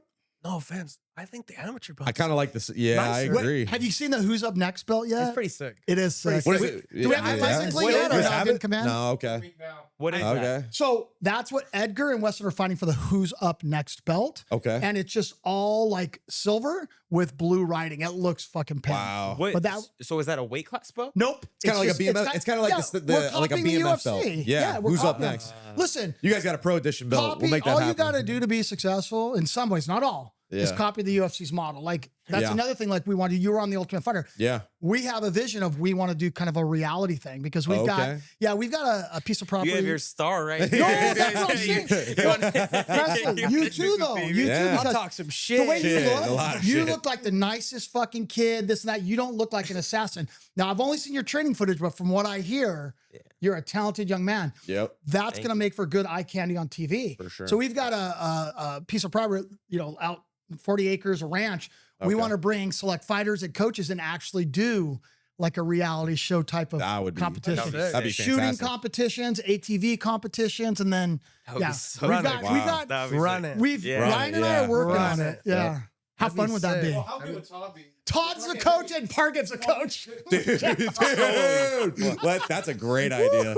No offense. I think the amateur belt. I kind of like this. Yeah, I Nicer. Wait, agree. have you seen the Who's Up Next belt yet? It's pretty sick. It is sick. What is it? Do we have it the Yeah. physically What yet is or it? not Have in it? command? No, okay. Week now. What is that? Okay. So that's what Edgar and Weston are fighting for, the Who's Up Next belt. Okay. And it's just all like silver with blue writing. It looks fucking pink. Wow. What, But that- so is that a weight class belt? Nope. It's kind of like just- a BMF. got- It's kind of like yeah, the we're like a copying the BMF belt. UFC. Yeah. we're Who's up copying. next? Listen, You guys got a pro edition belt. copy, We'll make that all happen. you got to do to be successful, in some ways, not all, is Yeah. copy the UFC's model. Like, that's Yeah. another thing. Like, we want to, you were on the Ultimate Fighter. Yeah. We have a vision of, we want to do kind of a reality thing because we've Okay. we've got a piece of property. You have your star right No, here. that's what I'm saying. Presley, you too, though. You Yeah. too, I'll because talk some the shit. way Shit, you a lot look, of you shit. look like the nicest fucking kid, this and that. You don't look like an assassin. Now, I've only seen your training footage, but from what I hear, you're a talented young man. Yep. That's Thank going to make for good eye candy on TV. For sure. So we've got a piece of property, out 40 acres, a ranch. We Okay. want to bring select fighters and coaches and actually do like a reality show type of That would be competition. That'd be Shooting fantastic. competitions, ATV competitions, and then That would be yeah, so we've sick. got, Wow. we've got, That would be Run sick. it. we've Yeah. Ryan and I Yeah. are working Run on it. it. Yeah. Yep. How That'd fun be would that be? sick. Well, how good would Todd be? Todd's the coach and Pargev's the coach. Dude, that's a great idea.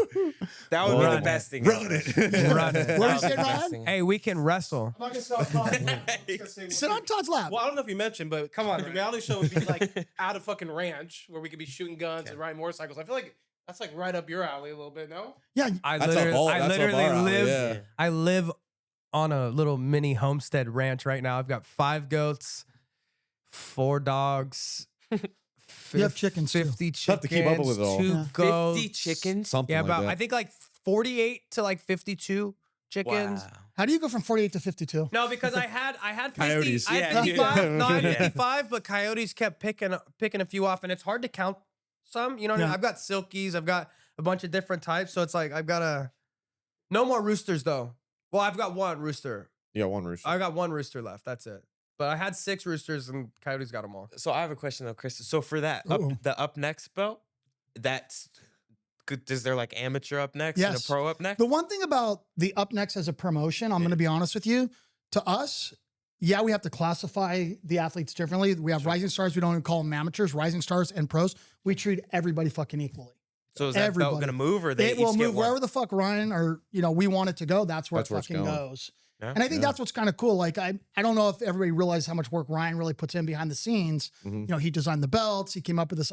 That would be Run the it. best thing. Run ever. it. Run it. What did you say, That would be the best Ryan? thing. Hey, we can wrestle. I'm not gonna stop talking. I'm just gonna say one Sit thing. on Todd's lap. Well, I don't know if you mentioned, but come on, the reality show would be like at a fucking ranch where we could be shooting guns and riding motorcycles. I feel like that's like right up your alley a little bit, no? Yeah, I That's literally, that's up our alley, live. yeah. I live on a little mini homestead ranch right now. I've got 5 goats, 4 dogs. You have chickens, too. 50 chickens. Tough to keep up with it all. 2 Yeah. goats. 50 chickens? Something Yeah, like about that. I think like 48 to like 52 chickens. Wow. how do you go from 48 to 52? No, because I had 50, Coyotes. I had Yeah, 55. yeah. No, I had Yeah. 55, but coyotes kept picking a few off, and it's hard to count some. You know what I mean? Yeah. I've got silkies, I've got a bunch of different types, so it's like I've got no more roosters though. Well, I've got one rooster. Yeah, one rooster. I got one rooster left. That's it. But I had 6 roosters, and coyotes got them all. So I have a question though, Chris. So for that Uh-oh. the up next belt, that's good. Is there like amateur up next and a Yes. pro up next? The one thing about the Up Next as a promotion, I'm going to be honest with you, to us, yeah, we have to classify the athletes differently. We have rising stars. We don't even call them amateurs, rising stars and pros. We treat everybody fucking equally. So is that everybody. belt gonna move or they It will each get move one? wherever the fuck Ryan or, we want it to go. That's where That's it where it's fucking going. goes. Yeah. And I think that's what's kind of cool. Like, I don't know if everybody realizes how much work Ryan really puts in behind the scenes. Mhm. He designed the belts. He came up with this,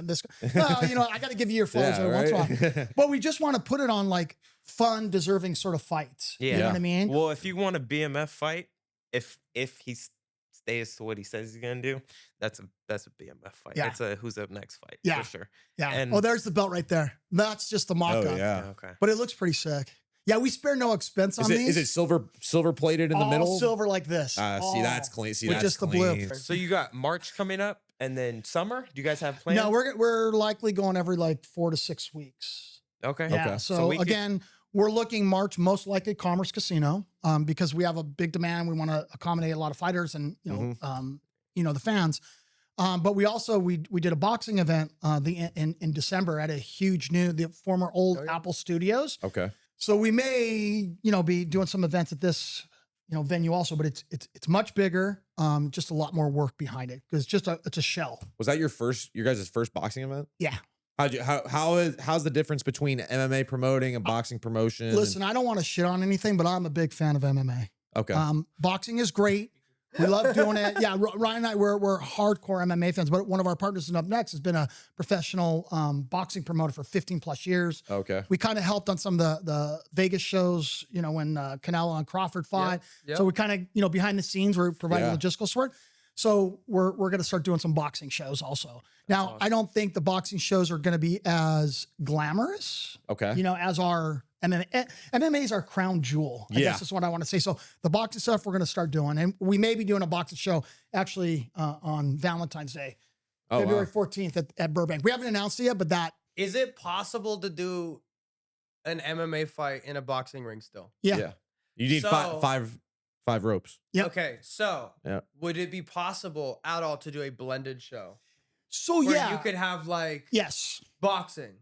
this. Well, I got to give you your flowers Yeah, every once in a while. right? But we just want to put it on like fun, deserving sort of fights. You know Yeah. what I mean? Well, if you want a BMF fight, if he stays to what he says he's gonna do, that's a BMF fight. Yeah. It's a who's up next fight Yeah. for sure. Yeah. And- Oh, there's the belt right there. That's just the mock Oh up. yeah. Okay. But it looks pretty sick. Yeah, we spare no expense on Is these. it silver plated in the All middle? silver like this. See, All. that's clean. See, With that's just the blue. clean. So you got March coming up, and then summer. Do you guys have plans? No, we're likely going every like 4 to 6 weeks. okay. Yeah. Okay. So, we could- again, we're looking March most likely Commerce Casino because we have a big demand. We want to accommodate a lot of fighters and the fans. But we also we did a boxing event in December at a huge the former old Oh, yeah. Apple Studios. Okay. So we may be doing some events at this venue also, but it's much bigger. Just a lot more work behind it because it's a shell. Was that your guys' first boxing event? Yeah. How's the difference between MMA promoting and boxing promotion? Listen, I don't want to shit on anything, but I'm a big fan of MMA. Okay. Boxing is great. We love doing it. Yeah, Ryan and I, we're hardcore MMA fans, but one of our partners in Up Next has been a professional boxing promoter for 15 plus years. Okay. We kind of helped on some of the Vegas shows, you know, when Canelo and Crawford fought. Yep. So we kind of, you know, behind the scenes, we're providing Yeah. logistical support. So we're going to start doing some boxing shows also. Now, awesome. I don't think the boxing shows are going to be as glamorous, Okay. you know, as our MMA. MMA is our crown jewel, I Yeah. guess is what I want to say. So the boxing stuff we're going to start doing. And we may be doing a boxing show actually on Valentine's Day, Oh, February wow. 14th at Burbank. We haven't announced it yet, but that, Is it possible to do an MMA fight in a boxing ring still? yeah. You need So- five ropes. Yep. Okay, so Yeah. would it be possible at all to do a blended show? So Where yeah. you could have like Yes. boxing,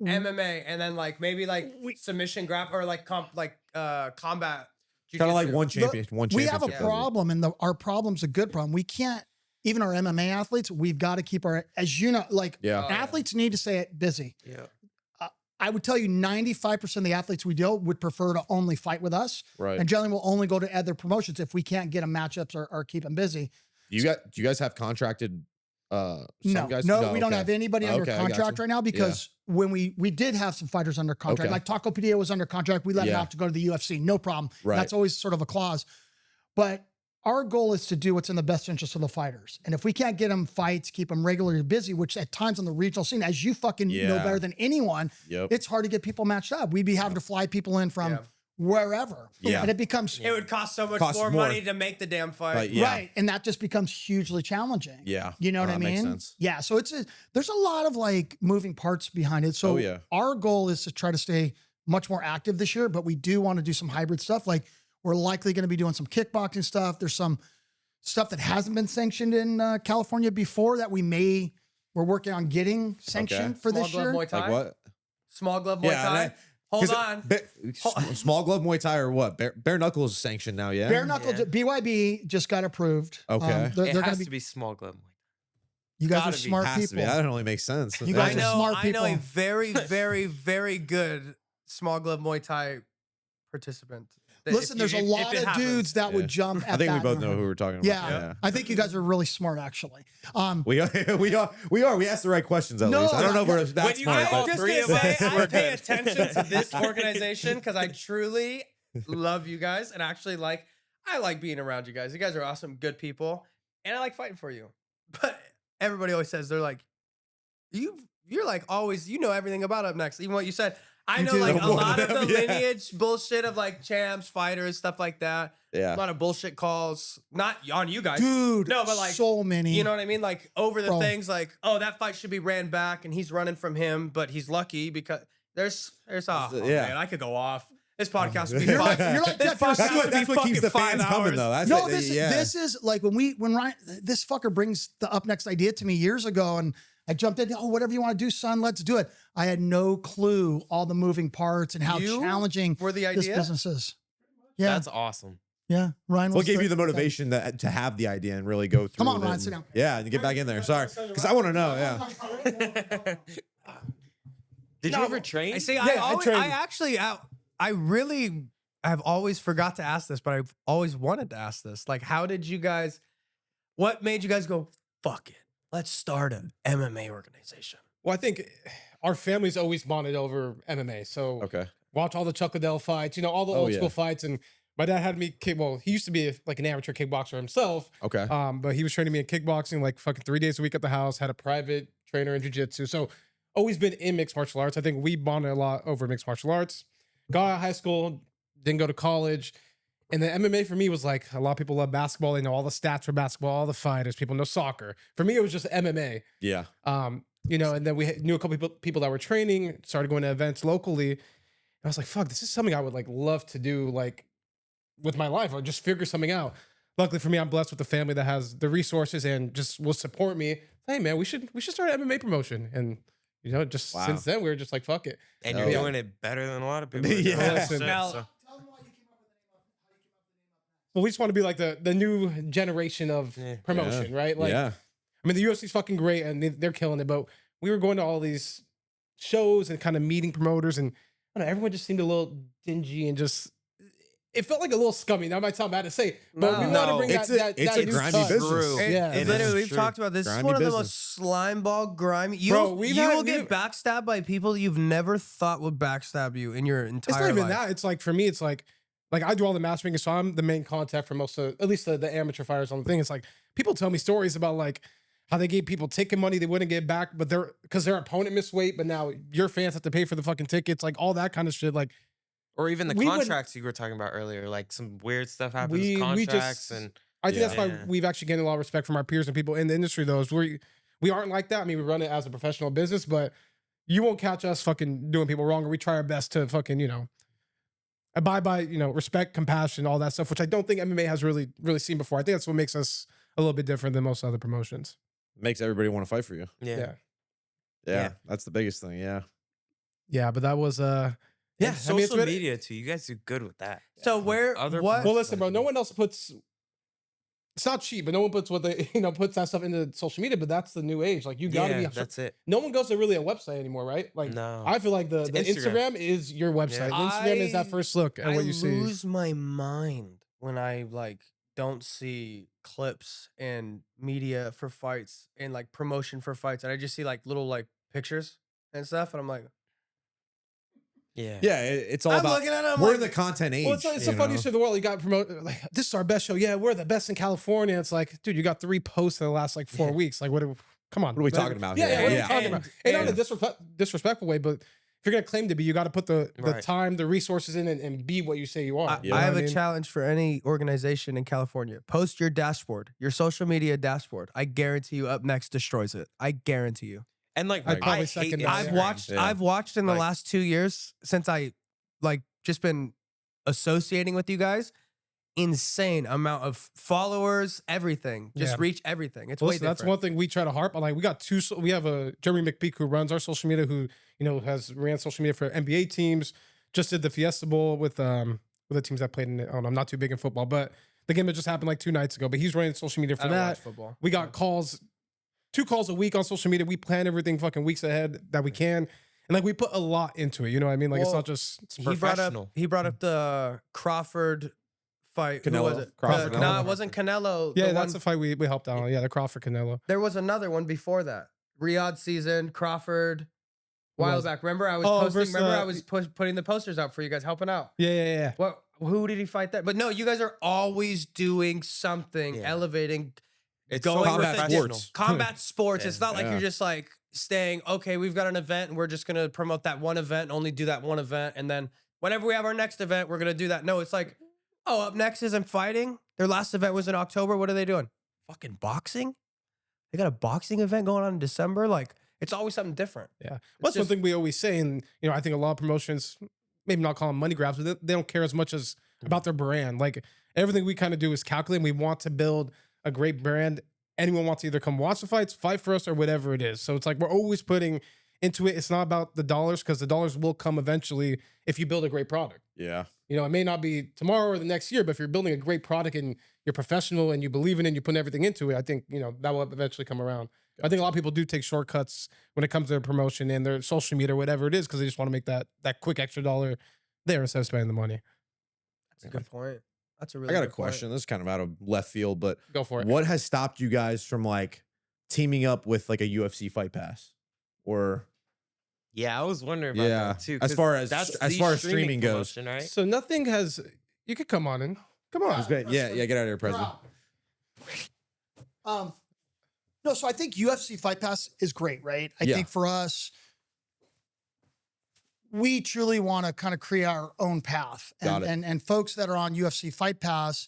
MMA, and then like maybe like submission grab or like combat. Kind of like jujitsu. one champion. One We championship. have a does it. problem, and our problem's a good problem. We can't, even our MMA athletes, we've got to keep our, as you know, like Yeah. Oh, yeah. athletes need to stay busy. Yeah. I would tell you 95% of the athletes we deal would prefer to only fight with us. Right. And generally will only go to other promotions if we can't get them matchups or keep them busy. Do you guys have contracted some No, guys? no, we don't okay. have anybody under Okay, I contract gotcha. right now because when we did have some fighters under contract, Okay. like Taco Padilla was under contract, we let him Yeah. out to go to the UFC, no problem. Right. That's always sort of a clause. But our goal is to do what's in the best interest of the fighters. And if we can't get them fights, keep them regularly busy, which at times on the regional scene, as you fucking know Yeah. better than anyone, Yep. it's hard to get people matched up. We'd be having to fly people in from Yeah. wherever. Yeah. And it becomes, It would cost so much Costs more more. money to make the damn fight. Right, yeah. right. And that just becomes hugely challenging. Yeah. You know what I That mean? makes sense. Yeah. So there's a lot of like moving parts behind it. So Oh, yeah. our goal is to try to stay much more active this year, but we do want to do some hybrid stuff. Like we're likely going to be doing some kickboxing stuff. There's some stuff that hasn't been sanctioned in California before that we're working on getting sanctioned for Small this glove year. Muay Thai. Like what? Small glove Muay Thai. and Hold 'cause on. Small glove Muay Thai or what? Bare knuckles is sanctioned now, yeah. Bare knuckle, Yeah. BYB just got approved. Okay. They're It gonna has be, to be small glove. you guys are gotta be. smart Has to people. be. That only makes sense. You guys I are know. smart I know a people. very, very, very good small glove Muay Thai participant. That Listen, if there's you- a if lot it of happens- dudes that Yeah. would jump at I think we that both know number. who we're talking about. Yeah, I think you guys are really smart, actually. We are. We asked the right questions at No, least. I don't know if we're when that When you smart. guys but- just three gonna of say, us, I we're pay good. attention to this organization because I truly love you guys and actually I like being around you guys. You guys are awesome, good people, and I like fighting for you. But everybody always says they're like, you're like always, you know everything about Up Next. Even what you said, I You know do. like a More lot of than the them, yeah. lineage bullshit of like champs, fighters, stuff like that. A yeah. lot of bullshit calls, not on you guys. Dude, No, but like, so many. You know what I mean? Like over the Bro. things like, oh, that fight should be ran back and he's running from him, but he's lucky because there's Yeah. man, I could go off. This podcast would be You're five. like- you're like this Jeff, you're podcast like- would That's be what keeps fucking the 5 fans coming, hours. though. That's No, what- this yeah. this is like when Ryan, this fucker brings the Up Next idea to me years ago, and I jumped in. Oh, whatever you want to do, son, let's do it. I had no clue all the moving parts and how You challenging were the this idea. business is. Yeah, That's awesome. yeah. Ryan, What was gave you the motivation to have the idea and really go through? Come on, with it Ryan, and- sit down. Yeah, and get back in there. Sorry, because I want to know. Yeah. Did you ever train? I see. Yeah, I trained. I really have always forgot to ask this, but I've always wanted to ask this. Like, how did you guys? What made you guys go? Fuck it. Let's start an MMA organization. Well, I think our family's always bonded over MMA. So Okay. watch all the Chuck Liddell fights, all the Oh, old yeah. school fights. And my dad had me kick. Well, he used to be like an amateur kickboxer himself. Okay. But he was training me in kickboxing like fucking 3 days a week at the house, had a private trainer in jiu-jitsu. So always been in mixed martial arts. I think we bonded a lot over mixed martial arts. Got out of high school, didn't go to college. And the MMA for me was like, a lot of people love basketball. They know all the stats for basketball, all the fighters. People know soccer. For me, it was just MMA. Yeah. And then we knew a couple people that were training, started going to events locally. And I was like, fuck, this is something I would like love to do like with my life or just figure something out. Luckily for me, I'm blessed with a family that has the resources and just will support me. Hey man, we should start an MMA promotion. And just Wow. since then, we were just like, fuck it. And Oh, you're yeah. doing it better than a lot of people. Yeah. Listen, Now- Well, we just want to be like the new generation of Yeah. promotion, right? Like, yeah. I mean, the UFC's fucking great and they're killing it, but we were going to all these shows and kind of meeting promoters, and I don't know, everyone just seemed a little dingy and just it felt like a little scummy. That might sound bad to say, but we No. want to bring It's that a new grimy touch. business. True. Yeah. It Literally, is we've true. talked about this. This is Grimy one of the business. most slimeball, grimy. You, Bro, we've you had- will get backstabbed by people you've never thought would backstab you in your entire It's not even life. that. It's like for me, it's like I do all the matchmaking, so I'm the main contact for most of, at least the amateur fighters on the thing. It's like people tell me stories about like how they gave people ticket money they wouldn't get back, but because their opponent missed weight, but now your fans have to pay for the fucking tickets, like all that kind of shit. Like, Or even the We wouldn't- contracts you were talking about earlier, like some weird stuff happens We- with we contracts just- and I think that's why Yeah. we've actually gained a lot of respect from our peers and people in the industry. Though, is we aren't like that. I mean, we run it as a professional business, but you won't catch us fucking doing people wrong, or we try our best to fucking abide by respect, compassion, all that stuff, which I don't think MMA has really seen before. I think that's what makes us a little bit different than most other promotions. Makes everybody want to fight for you. yeah. Yeah, that's the biggest thing. Yeah. Yeah, but that was Yeah, I mean, social it's really- media too. You guys do good with that. So where Other what? Well, listen, bro. No one else puts. It's not cheap, but no one puts what they puts that stuff into social media. But that's the new age. Like you gotta Yeah, be. that's it. No one goes to really a website anymore, right? Like No. I feel like the It's Instagram. Instagram. is your website. Yeah. Instagram is that first look at I what you see. lose my mind when I like don't see clips and media for fights and like promotion for fights, and I just see like little like pictures and stuff, and I'm like, Yeah. Yeah, it's all I'm about. looking at it, I'm We're like- in the content age. Well, it's the you funniest shit know? in the world. You got promoted like this is our best show. Yeah, we're the best in California. It's like, dude, you got 3 posts in the last like 4 weeks. Like, come on, What are we talking about Yeah, here? yeah, what are we Yeah. talking about? And not in a disrespectful way, but if you're gonna claim to be, you got to put the Right. time, the resources in, and be what you say you are. I, You know I what have a mean? challenge for any organization in California. Post your dashboard, your social media dashboard. I guarantee you, Up Next destroys it. I guarantee you. And like I'd probably I hate second that. I've Instagram. watched. Yeah. I've watched in the Like- last 2 years since I like just been associating with you guys. Insane amount of followers, everything. Just Yeah. reach everything. It's Well, way listen, different. that's one thing we try to harp on. Like we got we have a Jeremy McPeak who runs our social media, who has ran social media for NBA teams. Just did the Fiesta Bowl with the teams that played in it. I don't know, I'm not too big in football, but the game that just happened like 2 nights ago. But he's running social media I for don't that. watch football. We got calls, 2 calls a week on social media. We plan everything fucking weeks ahead that we can. And like we put a lot into it. You know what I mean? Like it's Well, not just It's He brought professional. up. He brought up the Crawford fight. Who Canelo. was it? Crawford, No, Canelo. it wasn't Canelo. yeah, the that's one- a fight we helped out on. Yeah, the Crawford Canelo. There was another one before that. Riyadh season, Crawford. Who While was it? back, remember I was Oh, posting. versus, Remember I was putting the posters out for you guys, helping out. Yeah. What? Who did he fight that? But no, you guys are always doing something, Yeah. elevating, It's going so combat professional. sports. combat sports. It's Yeah. not like Yeah. you're just like staying. Okay, we've got an event, and we're just gonna promote that one event, and only do that one event, and then whenever we have our next event, we're gonna do that. No, it's like, oh, Up Next isn't fighting. Their last event was in October. What are they doing? Fucking boxing. They got a boxing event going on in December. Like, it's always something different. Yeah. That's one just- thing we always say. And, I think a lot of promotions, maybe not call them money grabs, but they don't care as much as about their brand. Like everything we kind of do is calculate. We want to build a great brand. Anyone wants to either come watch the fights, fight for us, or whatever it is. So it's like we're always putting into it. It's not about the dollars, because the dollars will come eventually if you build a great product. Yeah. It may not be tomorrow or the next year, but if you're building a great product and you're professional and you believe in it and you put everything into it, I think, that will eventually come around. I think a lot of people do take shortcuts when it comes to their promotion and their social media or whatever it is, because they just want to make that quick extra dollar there instead of spending the money. That's a good point. That's a I really got a good point. question. This is kind of out of left field, but Go for it. what has stopped you guys from like teaming up with like a UFC fight pass? Or Yeah, I was wondering about Yeah, that too. as 'cause far as- that's as the far as streaming goes. promotion, right? So nothing has. You could come on in. Come on. yeah, get out of here, President. No, so I think UFC Fight Pass is great, right? I Yeah. think for us, we truly want to kind of create our own path. Got it. And folks that are on UFC Fight Pass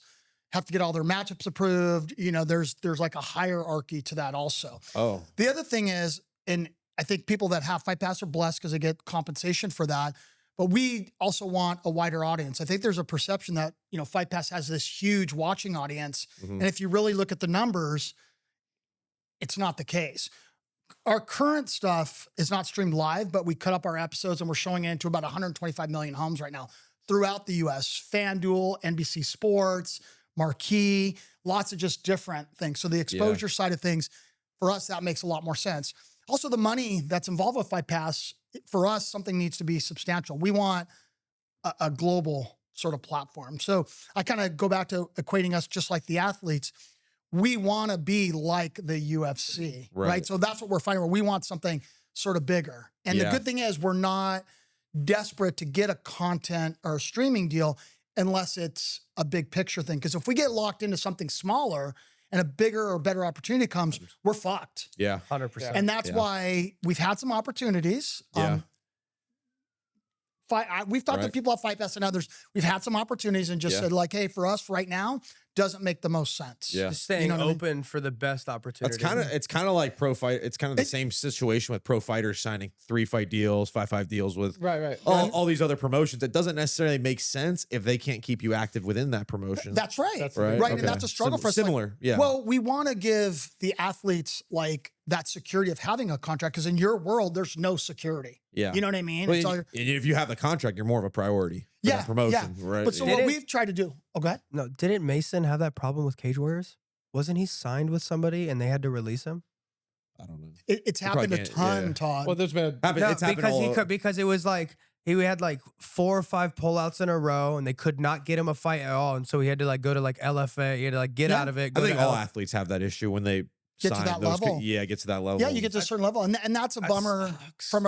have to get all their matchups approved. There's like a hierarchy to that also. Oh, The other thing is, and I think people that have Fight Pass are blessed because they get compensation for that. But we also want a wider audience. I think there's a perception that, Fight Pass has this huge watching audience. Mhm. And if you really look at the numbers, it's not the case. Our current stuff is not streamed live, but we cut up our episodes and we're showing it into about 125 million homes right now throughout the US. FanDuel, NBC Sports, Marquee, lots of just different things. So the exposure side of things, for us, that makes a lot more sense. Also, the money that's involved with Fight Pass, for us, something needs to be substantial. We want a global sort of platform. So I kind of go back to equating us just like the athletes. We want to be like the UFC, right? So that's what we're fighting for. We want something sort of bigger. And the good thing is we're not desperate to get a content or a streaming deal unless it's a big picture thing. Because if we get locked into something smaller and a bigger or better opportunity comes, we're fucked. Yeah. 100%. And that's why we've had some opportunities. Yeah. We've talked to people at Fight Fest and others. We've had some opportunities and just said like, hey, for us right now, doesn't make the most sense. Yeah. Just staying open for the best opportunity. It's kind of like pro fight. It's kind of the same situation with pro fighters signing 3-fight deals, 5-5 deals with all these other promotions. It doesn't necessarily make sense if they can't keep you active within that promotion. That's right. right. Right. Okay. And that's a struggle for us. Similar. Yeah. Well, we want to give the athletes like that security of having a contract because in your world, there's no security. Yeah. You know what I mean? Well, It's all and if you have the contract, you're more of a priority. For that promotion, right? But so what we've tried to do. Oh, go ahead. No, didn't Mason have that problem with Cage Warriors? Wasn't he signed with somebody and they had to release him? I don't know. It's happened a ton, Todd. Well, there's been No, it's happened because it was like he had like 4 or 5 pullouts in a row and they could not get him a fight at all, and so he had to like go to like LFA. He had to like get out of it. I Go think to all athletes have that issue when they Get to sign that those. level. Get to that level. Yeah, you get to a certain level. And that's a bummer from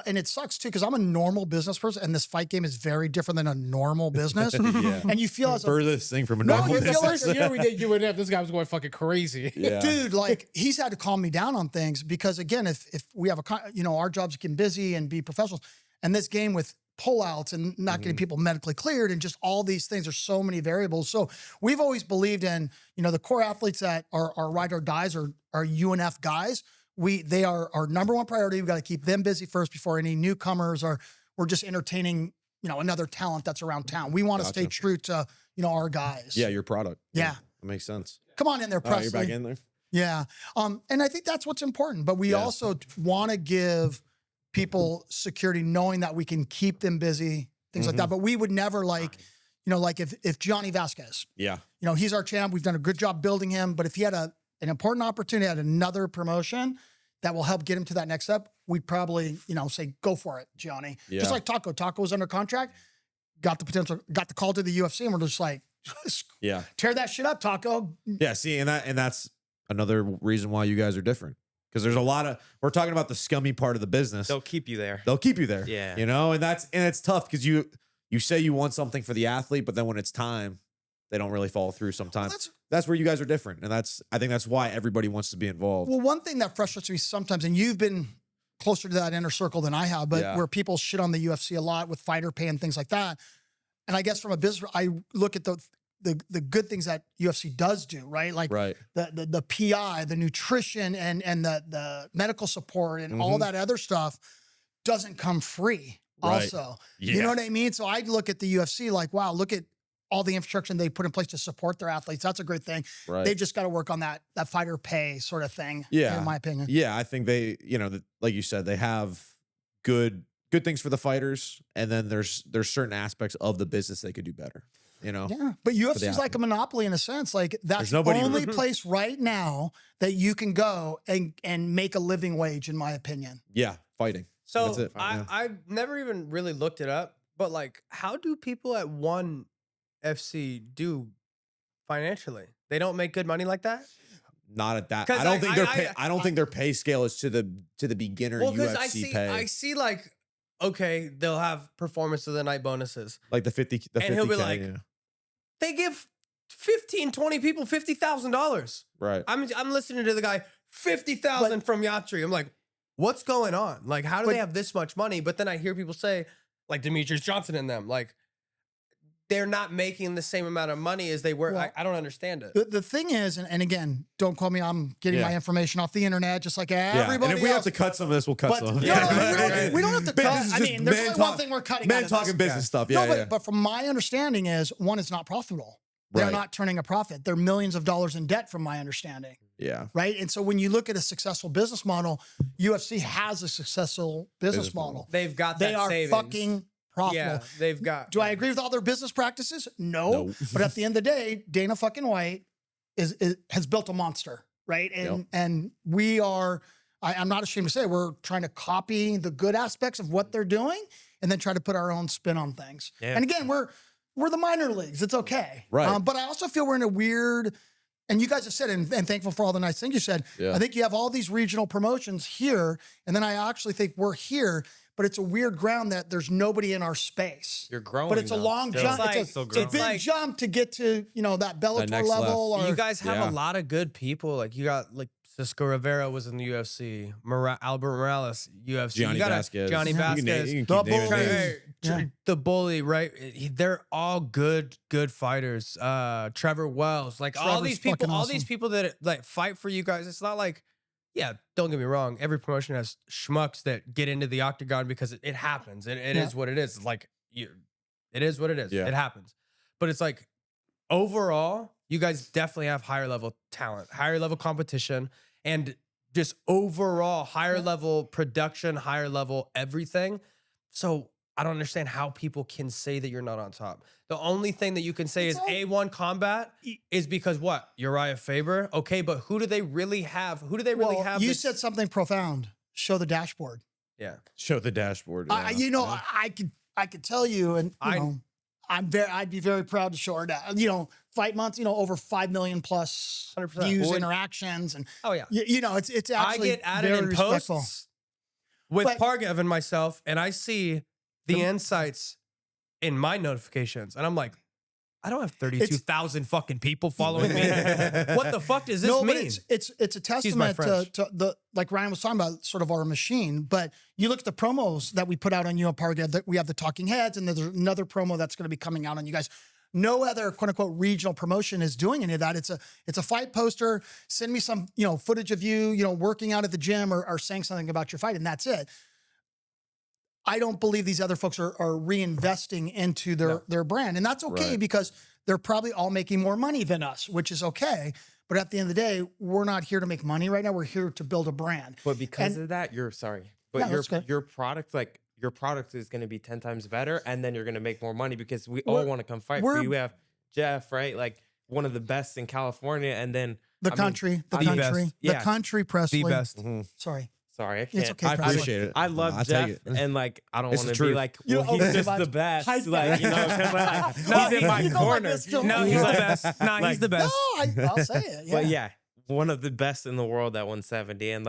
and it sucks too, because I'm a normal business person and this fight game is very different than a normal business. And you feel as a furthest thing from a No, normal you feel business. like- year we did UNF, this guy was going fucking crazy. Yeah. dude, like he's had to calm me down on things because again, if we have our jobs get busy and be professionals, and this game with pullouts and not getting people medically cleared and just all these things, there's so many variables. So we've always believed in, the core athletes that are ride or dies or are UNF guys. They are our number one priority. We've got to keep them busy first before any newcomers or we're just entertaining, another talent that's around town. We want to stay true to, our guys. Yeah, your product. Yeah. That makes sense. Come on in there, All right, Presley. you're back in there. Yeah. And I think that's what's important. But we also want to give people security, knowing that we can keep them busy, things like that. But we would never like if Johnny Vasquez, Yeah. he's our champ. We've done a good job building him. But if he had an important opportunity at another promotion that will help get him to that next step, we'd probably, say, go for it, Johnny. Yeah. Just like Taco. Taco was under contract, got the call to the UFC, and we're just like, Yeah. tear that shit up, Taco. Yeah. See, and that's another reason why you guys are different. Because there's a lot of, we're talking about the scummy part of the business. They'll keep you there. They'll keep you there. Yeah. And it's tough because you say you want something for the athlete, but then when it's time, they don't really follow through sometimes. That's where you guys are different. And I think that's why everybody wants to be involved. Well, one thing that frustrates me sometimes, and you've been closer to that inner circle than I have, but where people shit on the UFC a lot with fighter pay and things like that. And I guess from a business, I look at the good things that UFC does do, right? Like the PI, the nutrition and the medical support and all that other stuff doesn't come free also. You know what I mean? So I look at the UFC like, wow, look at all the infrastructure they put in place to support their athletes. That's a great thing. Right. They just got to work on that fighter pay sort of thing, Yeah. in my opinion. Yeah. I think they, like you said, they have good things for the fighters. And then there's certain aspects of the business they could do better. Yeah, but UFC is like a monopoly in a sense. Like that's the only place right now that you can go and make a living wage, in my opinion. Yeah, fighting. So That's it. I've never even really looked it up, but like, how do people at one FC do financially? They don't make good money like that. Not at that. 'Cause I don't think their I- pay. I don't think their pay scale is to the beginner Well, because UFC pay. I see like, okay, they'll have performance of the night bonuses. Like the 50. And he'll be 50K, like, yeah. They give 15, 20 people $50,000. Right. I'm listening to the guy, 50,000 from Yatri. I'm like, what's going on? Like, how do they have this much money? But then I hear people say, like Demetrius Johnson and them, like, they're not making the same amount of money as they were. Well, I don't understand it. The thing is, and again, don't quote me, I'm getting my information off the internet just like everybody And if we else. have to cut some of this, we'll cut But some. no, we don't have to cut. This is I just mean, there's men only one talk- thing we're cutting Men out of talking this. business stuff. Yeah, No, yeah. but from my understanding is, one, it's not profitable. They're Right. not turning a profit. They're millions of dollars in debt from my understanding. Yeah. Right. And so when you look at a successful business model, UFC has a successful business model. They've got that They are savings. fucking profitable. Yeah, they've got. Do I agree with all their business practices? No. But at the end of the day, Dana fucking White has built a monster, right? And we are, I'm not ashamed to say, we're trying to copy the good aspects of what they're doing and then try to put our own spin on things. Yeah. And again, we're we're the minor leagues. It's okay. Right. But I also feel we're in a weird, and you guys have said, and thankful for all the nice things you said. Yeah. I think you have all these regional promotions here, and then I actually think we're here, but it's a weird ground that there's nobody in our space. You're growing, But it's a though. long Still- jump. like- It's a still big growing. jump to get to, that Bellator next level. level. Or You guys have Yeah. a lot of good people. Like you got like Cisco Rivera was in the UFC. Albert Morales, UFC. Johnny you got Vasquez. Johnny You can Vasquez. keep The naming Bully. names. Yeah. The bully, right? They're all good fighters. Trevor Wells, like all Trevor's these people, fucking all these awesome. people that like fight for you guys. It's not like, yeah, don't get me wrong. Every promotion has schmucks that get into the octagon because it happens. It Yeah. is what it is. It's like it is what it is. Yeah. It happens. But it's like overall, you guys definitely have higher level talent, higher level competition, and just overall higher level production, higher level everything. So I don't understand how people can say that you're not on top. The only thing that you can say It's is all- A1 combat is because what? Uriah Faber? Okay, but who do they really have? Who do they really Well, have? you that's- said something profound. Show the dashboard. yeah. Show the dashboard. I could tell you, and I'd be very proud to show our fight months, over 5 million plus 100%. views, Well, interactions, and Oh yeah. it's I actually get added very in respectful. posts with But- Pargev and myself, and I see the insights in my notifications, and I'm like, I don't have 32,000 fucking people following me. What the fuck does this No, but mean? it's a my testament French. to the, like Ryan was talking about, sort of our machine. But you look at the promos that we put out on you and Pargev, that we have the Talking Heads, and there's another promo that's going to be coming out on you guys. No other quote unquote regional promotion is doing any of that. It's a fight poster. Send me some footage of you working out at the gym or saying something about your fight, and that's it. I don't believe these other folks are reinvesting into their brand. And that's okay Right. because they're probably all making more money than us, which is okay. But at the end of the day, we're not here to make money right now. We're here to build a brand. But because And- of that, you're sorry. But Yeah, that's good. your product, like your product is going to be 10 times better, and then you're going to make more money because we all We're- want to come fight we're- for you. We have Jeff, right? Like one of the best in California, and then The I mean, country, the I mean, country, best. the Yeah. country, Presley. the best. Sorry. sorry, I can't. It's okay, I Presley. appreciate it. I love I'll Jeff, take it. and like I don't It's want the to be truth. like, You well, don't he's owe just much. the best, I- like because like, No, he's in my you don't like corner. this still. No, he's Yeah. the best. Nah, he's the No, best. I'll say it. Yeah. But yeah, one of the best in the world at 170, and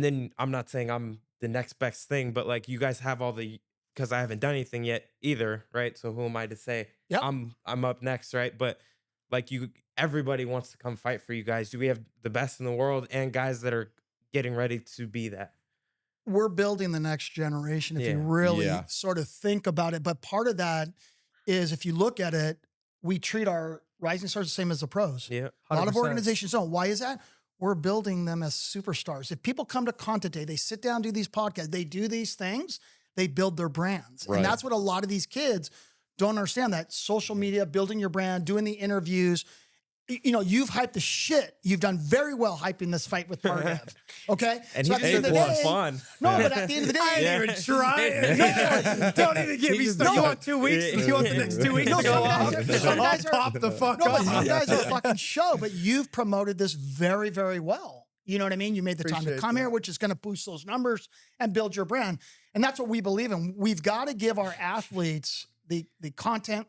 then I'm not saying I'm the next best thing, but like you guys have all the, because I haven't done anything yet either, right? So who am I to say Yep. I'm up next, right? But like everybody wants to come fight for you guys. Do we have the best in the world and guys that are getting ready to be that? We're building the next generation if you Yeah. really Yeah. sort of think about it. But part of that is, if you look at it, we treat our rising stars the same as the pros. Yeah. A lot of 100%. organizations don't. Why is that? We're building them as superstars. If people come to Content Day, they sit down, do these podcasts, they do these things, they build their brands. Right. And that's what a lot of these kids don't understand, that social media, building your brand, doing the interviews. You've hyped the shit. You've done very well hyping this fight with Pargev. Okay? And So he at the end just of the wants day- fun. No, but at the end of the day, Yeah. even try. No, Don't even get He me just- started. No. You want 2 weeks? Yeah. You want the next 2 weeks No, to go some off? guys are- some guys are- I'll pop the fuck No, but up. some guys are a fucking show, but you've promoted this very, very well. You know what I mean? You made the time to Appreciate come that. here, which is going to boost those numbers and build your brand. And that's what we believe in. We've got to give our athletes the content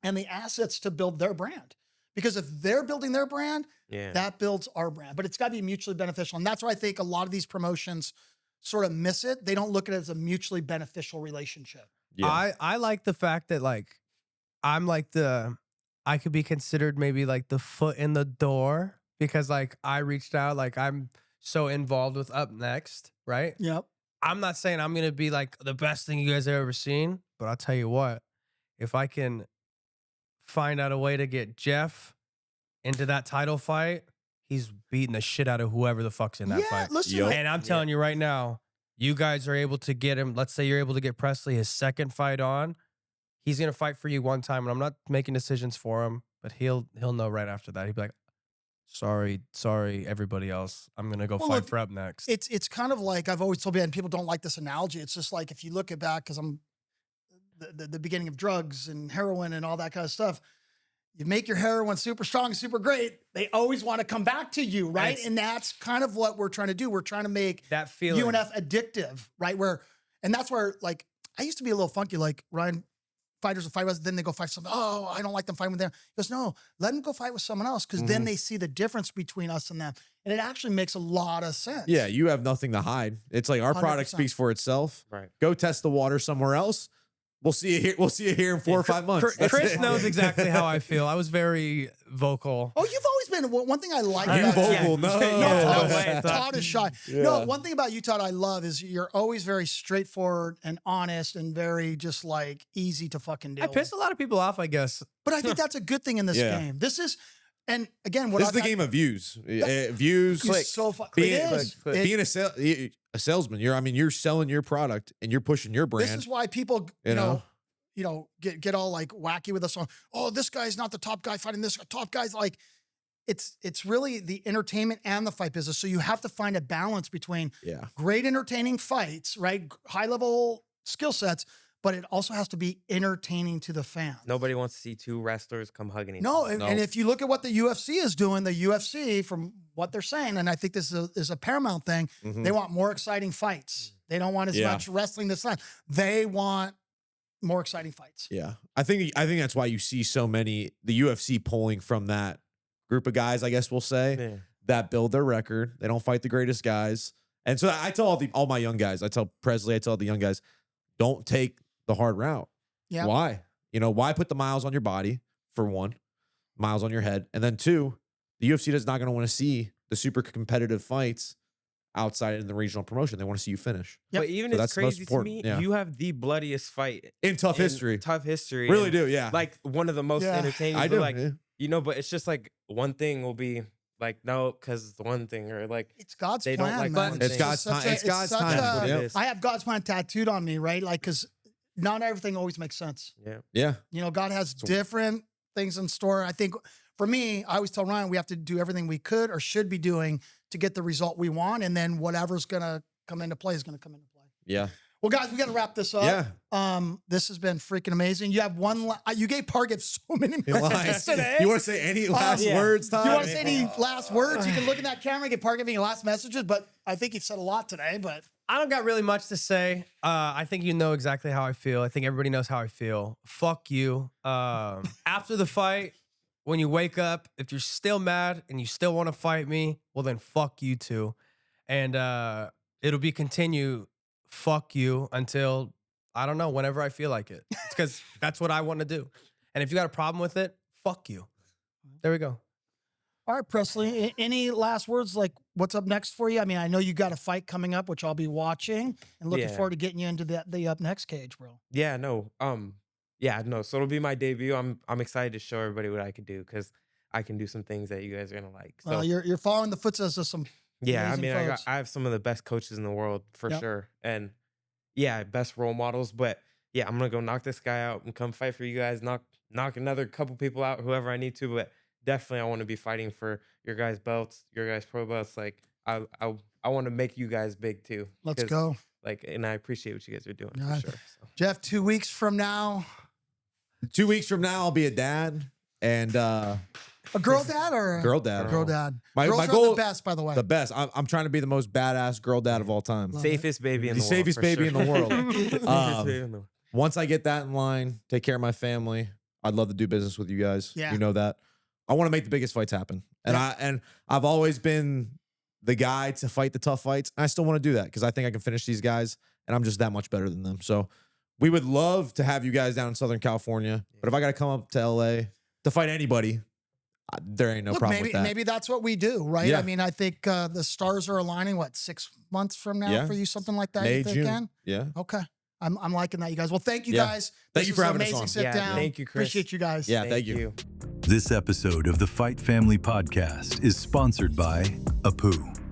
and the assets to build their brand. Because if they're building their brand, Yeah. that builds our brand. But it's got to be mutually beneficial. And that's why I think a lot of these promotions sort of miss it. They don't look at it as a mutually beneficial relationship. Yeah. I like the fact that like I'm like I could be considered maybe like the foot in the door, because like I reached out, like I'm so involved with Up Next, right? Yep. I'm not saying I'm gonna be like the best thing you guys have ever seen, but I'll tell you what, if I can find out a way to get Jeff into that title fight, he's beating the shit out of whoever the fuck's in that fight. Listen, Yup. And I'm telling you right now, you guys are able to get him. Let's say you're able to get Presley his second fight on. He's gonna fight for you one time, and I'm not making decisions for him, but he'll know right after that. He'll be like, sorry, everybody else. I'm gonna go Well, fight look, for Up Next. it's kind of like, I've always told you, and people don't like this analogy. It's just like, if you look at back, because I'm the beginning of drugs and heroin and all that kind of stuff. You make your heroin super strong, super great. They always want to come back to you, right? It's- And that's kind of what we're trying to do. We're trying to make That feeling. UNF addictive, right? And that's where, like, I used to be a little funky, like Ryan fighters will fight with us, then they go fight someone. Oh, I don't like them fighting with them. He goes, no, let them go fight with someone else because then they see the difference between us and them. And it actually makes a lot of sense. Yeah, you have nothing to hide. It's like our product 100%. speaks for itself. Right. Go test the water somewhere else. We'll see you here. We'll see you here in 4 or 5 months. That's Chris it. knows exactly how I feel. I was very vocal. Oh, you've always been one thing I like You about vocal? you. No. No, Todd is shy. No, one thing about you, Todd, I love is you're always very straightforward and honest and very just like easy to fucking deal I pissed a lot of people off, I guess. But I think that's a good thing in this Yeah. game. This is, and again, what This is I've the game of views. Views. It's so fun. Being, It is. being a salesman, you're selling your product and you're pushing your brand. This is why people, You know? get all like wacky with us on, oh, this guy's not the top guy fighting this top guy's like, it's really the entertainment and the fight business. So you have to find a balance between great entertaining fights, right? High level skill sets, but it also has to be entertaining to the fans. Nobody wants to see two wrestlers come hugging each No, other. and if you look at what the UFC is doing, the UFC, from what they're saying, and I think this is a Paramount thing, they want more exciting fights. They don't want as much wrestling this time. They want more exciting fights. Yeah. I think that's why you see so many, the UFC pulling from that group of guys, I guess we'll say, that build their record. They don't fight the greatest guys. And so I tell all my young guys, I tell Presley, I tell the young guys, don't take the hard route. Yeah. Why? Why put the miles on your body, for one, miles on your head, and then two, the UFC is not going to want to see the super competitive fights outside in the regional promotion. They want to see you finish. Yep. But even So it's that's the most crazy to important, me, yeah. you have the bloodiest fight In tough in history. Tough history. Really and, do, yeah. Like one of the most entertaining. I but do. Like, yeah. but it's just like one thing will be like, no, because it's one thing, or like It's God's they plan, don't like man. one It's thing. God's such time. a- It's God's such time. a- That's what Yep. it is. I have God's plan tattooed on me, right? Like, because not everything always makes sense. Yeah. Yeah. God has different things in store. I think for me, I always tell Ryan, we have to do everything we could or should be doing to get the result we want. And then whatever's going to come into play is going to come into play. Yeah. Well, guys, we got to wrap this up. Yeah. This has been freaking amazing. You have one, you gave Pargev so many You messages today. want to say any last yeah. words, Todd? You want to say any last words? You can look in that camera and get Pargev any last messages, but I think he said a lot today, but. I don't got really much to say. I think you know exactly how I feel. I think everybody knows how I feel. Fuck you. After the fight, when you wake up, if you're still mad and you still want to fight me, well then fuck you too. And it'll be continue fuck you until, I don't know, whenever I feel like it. It's because that's what I want to do. And if you got a problem with it, fuck you. There we go. All right, Presley, any last words, like what's up next for you? I mean, I know you got a fight coming up, which I'll be watching and looking Yeah. forward to getting you into the up next cage, bro. Yeah, no. Yeah, no. So it'll be my debut. I'm excited to show everybody what I can do because I can do some things that you guys are gonna like. So You're following the footsteps of some yeah, I amazing mean, folks. I have some of the best coaches in the world for Yep. sure, and yeah, best role models. But yeah, I'm gonna go knock this guy out and come fight for you guys. Knock another couple people out, whoever I need to. But definitely, I want to be fighting for your guys' belts, your guys' pro belts. Like I want to make you guys big too. Let's 'cause, go. Like, and I appreciate what you guys are doing All right. for sure. So. Jeff, 2 weeks from now, 2 weeks from now, I'll be a dad and a girl dad or girl dad. girl dad. My Girls are goal, the best, by the way. the best. I'm trying to be the most badass girl dad of all time. Love Safest baby in The the world. safest for baby sure. in the world. Safest Um, baby in the world. Once I get that in line, take care of my family. I'd love to do business with you guys. Yeah. You know that. I want to make the biggest fights happen. And I've always been the guy to fight the tough fights. And I still want to do that because I think I can finish these guys and I'm just that much better than them. So we would love to have you guys down in Southern California. But if I got to come up to LA to fight anybody, there ain't no Look, problem with that. maybe that's what we do, right? Yeah. I mean, I think the stars are aligning, 6 months from now Yeah. for you, something like that, May, you think, June. Ken? Yeah. Okay. I'm liking that, you guys. Well, thank you Yeah. guys. Thank This you for was having us amazing on. sit Yeah, down. thank you, Chris. Appreciate you guys. Yeah. Thank you. This episode of the Fight Family Podcast is sponsored by Apu.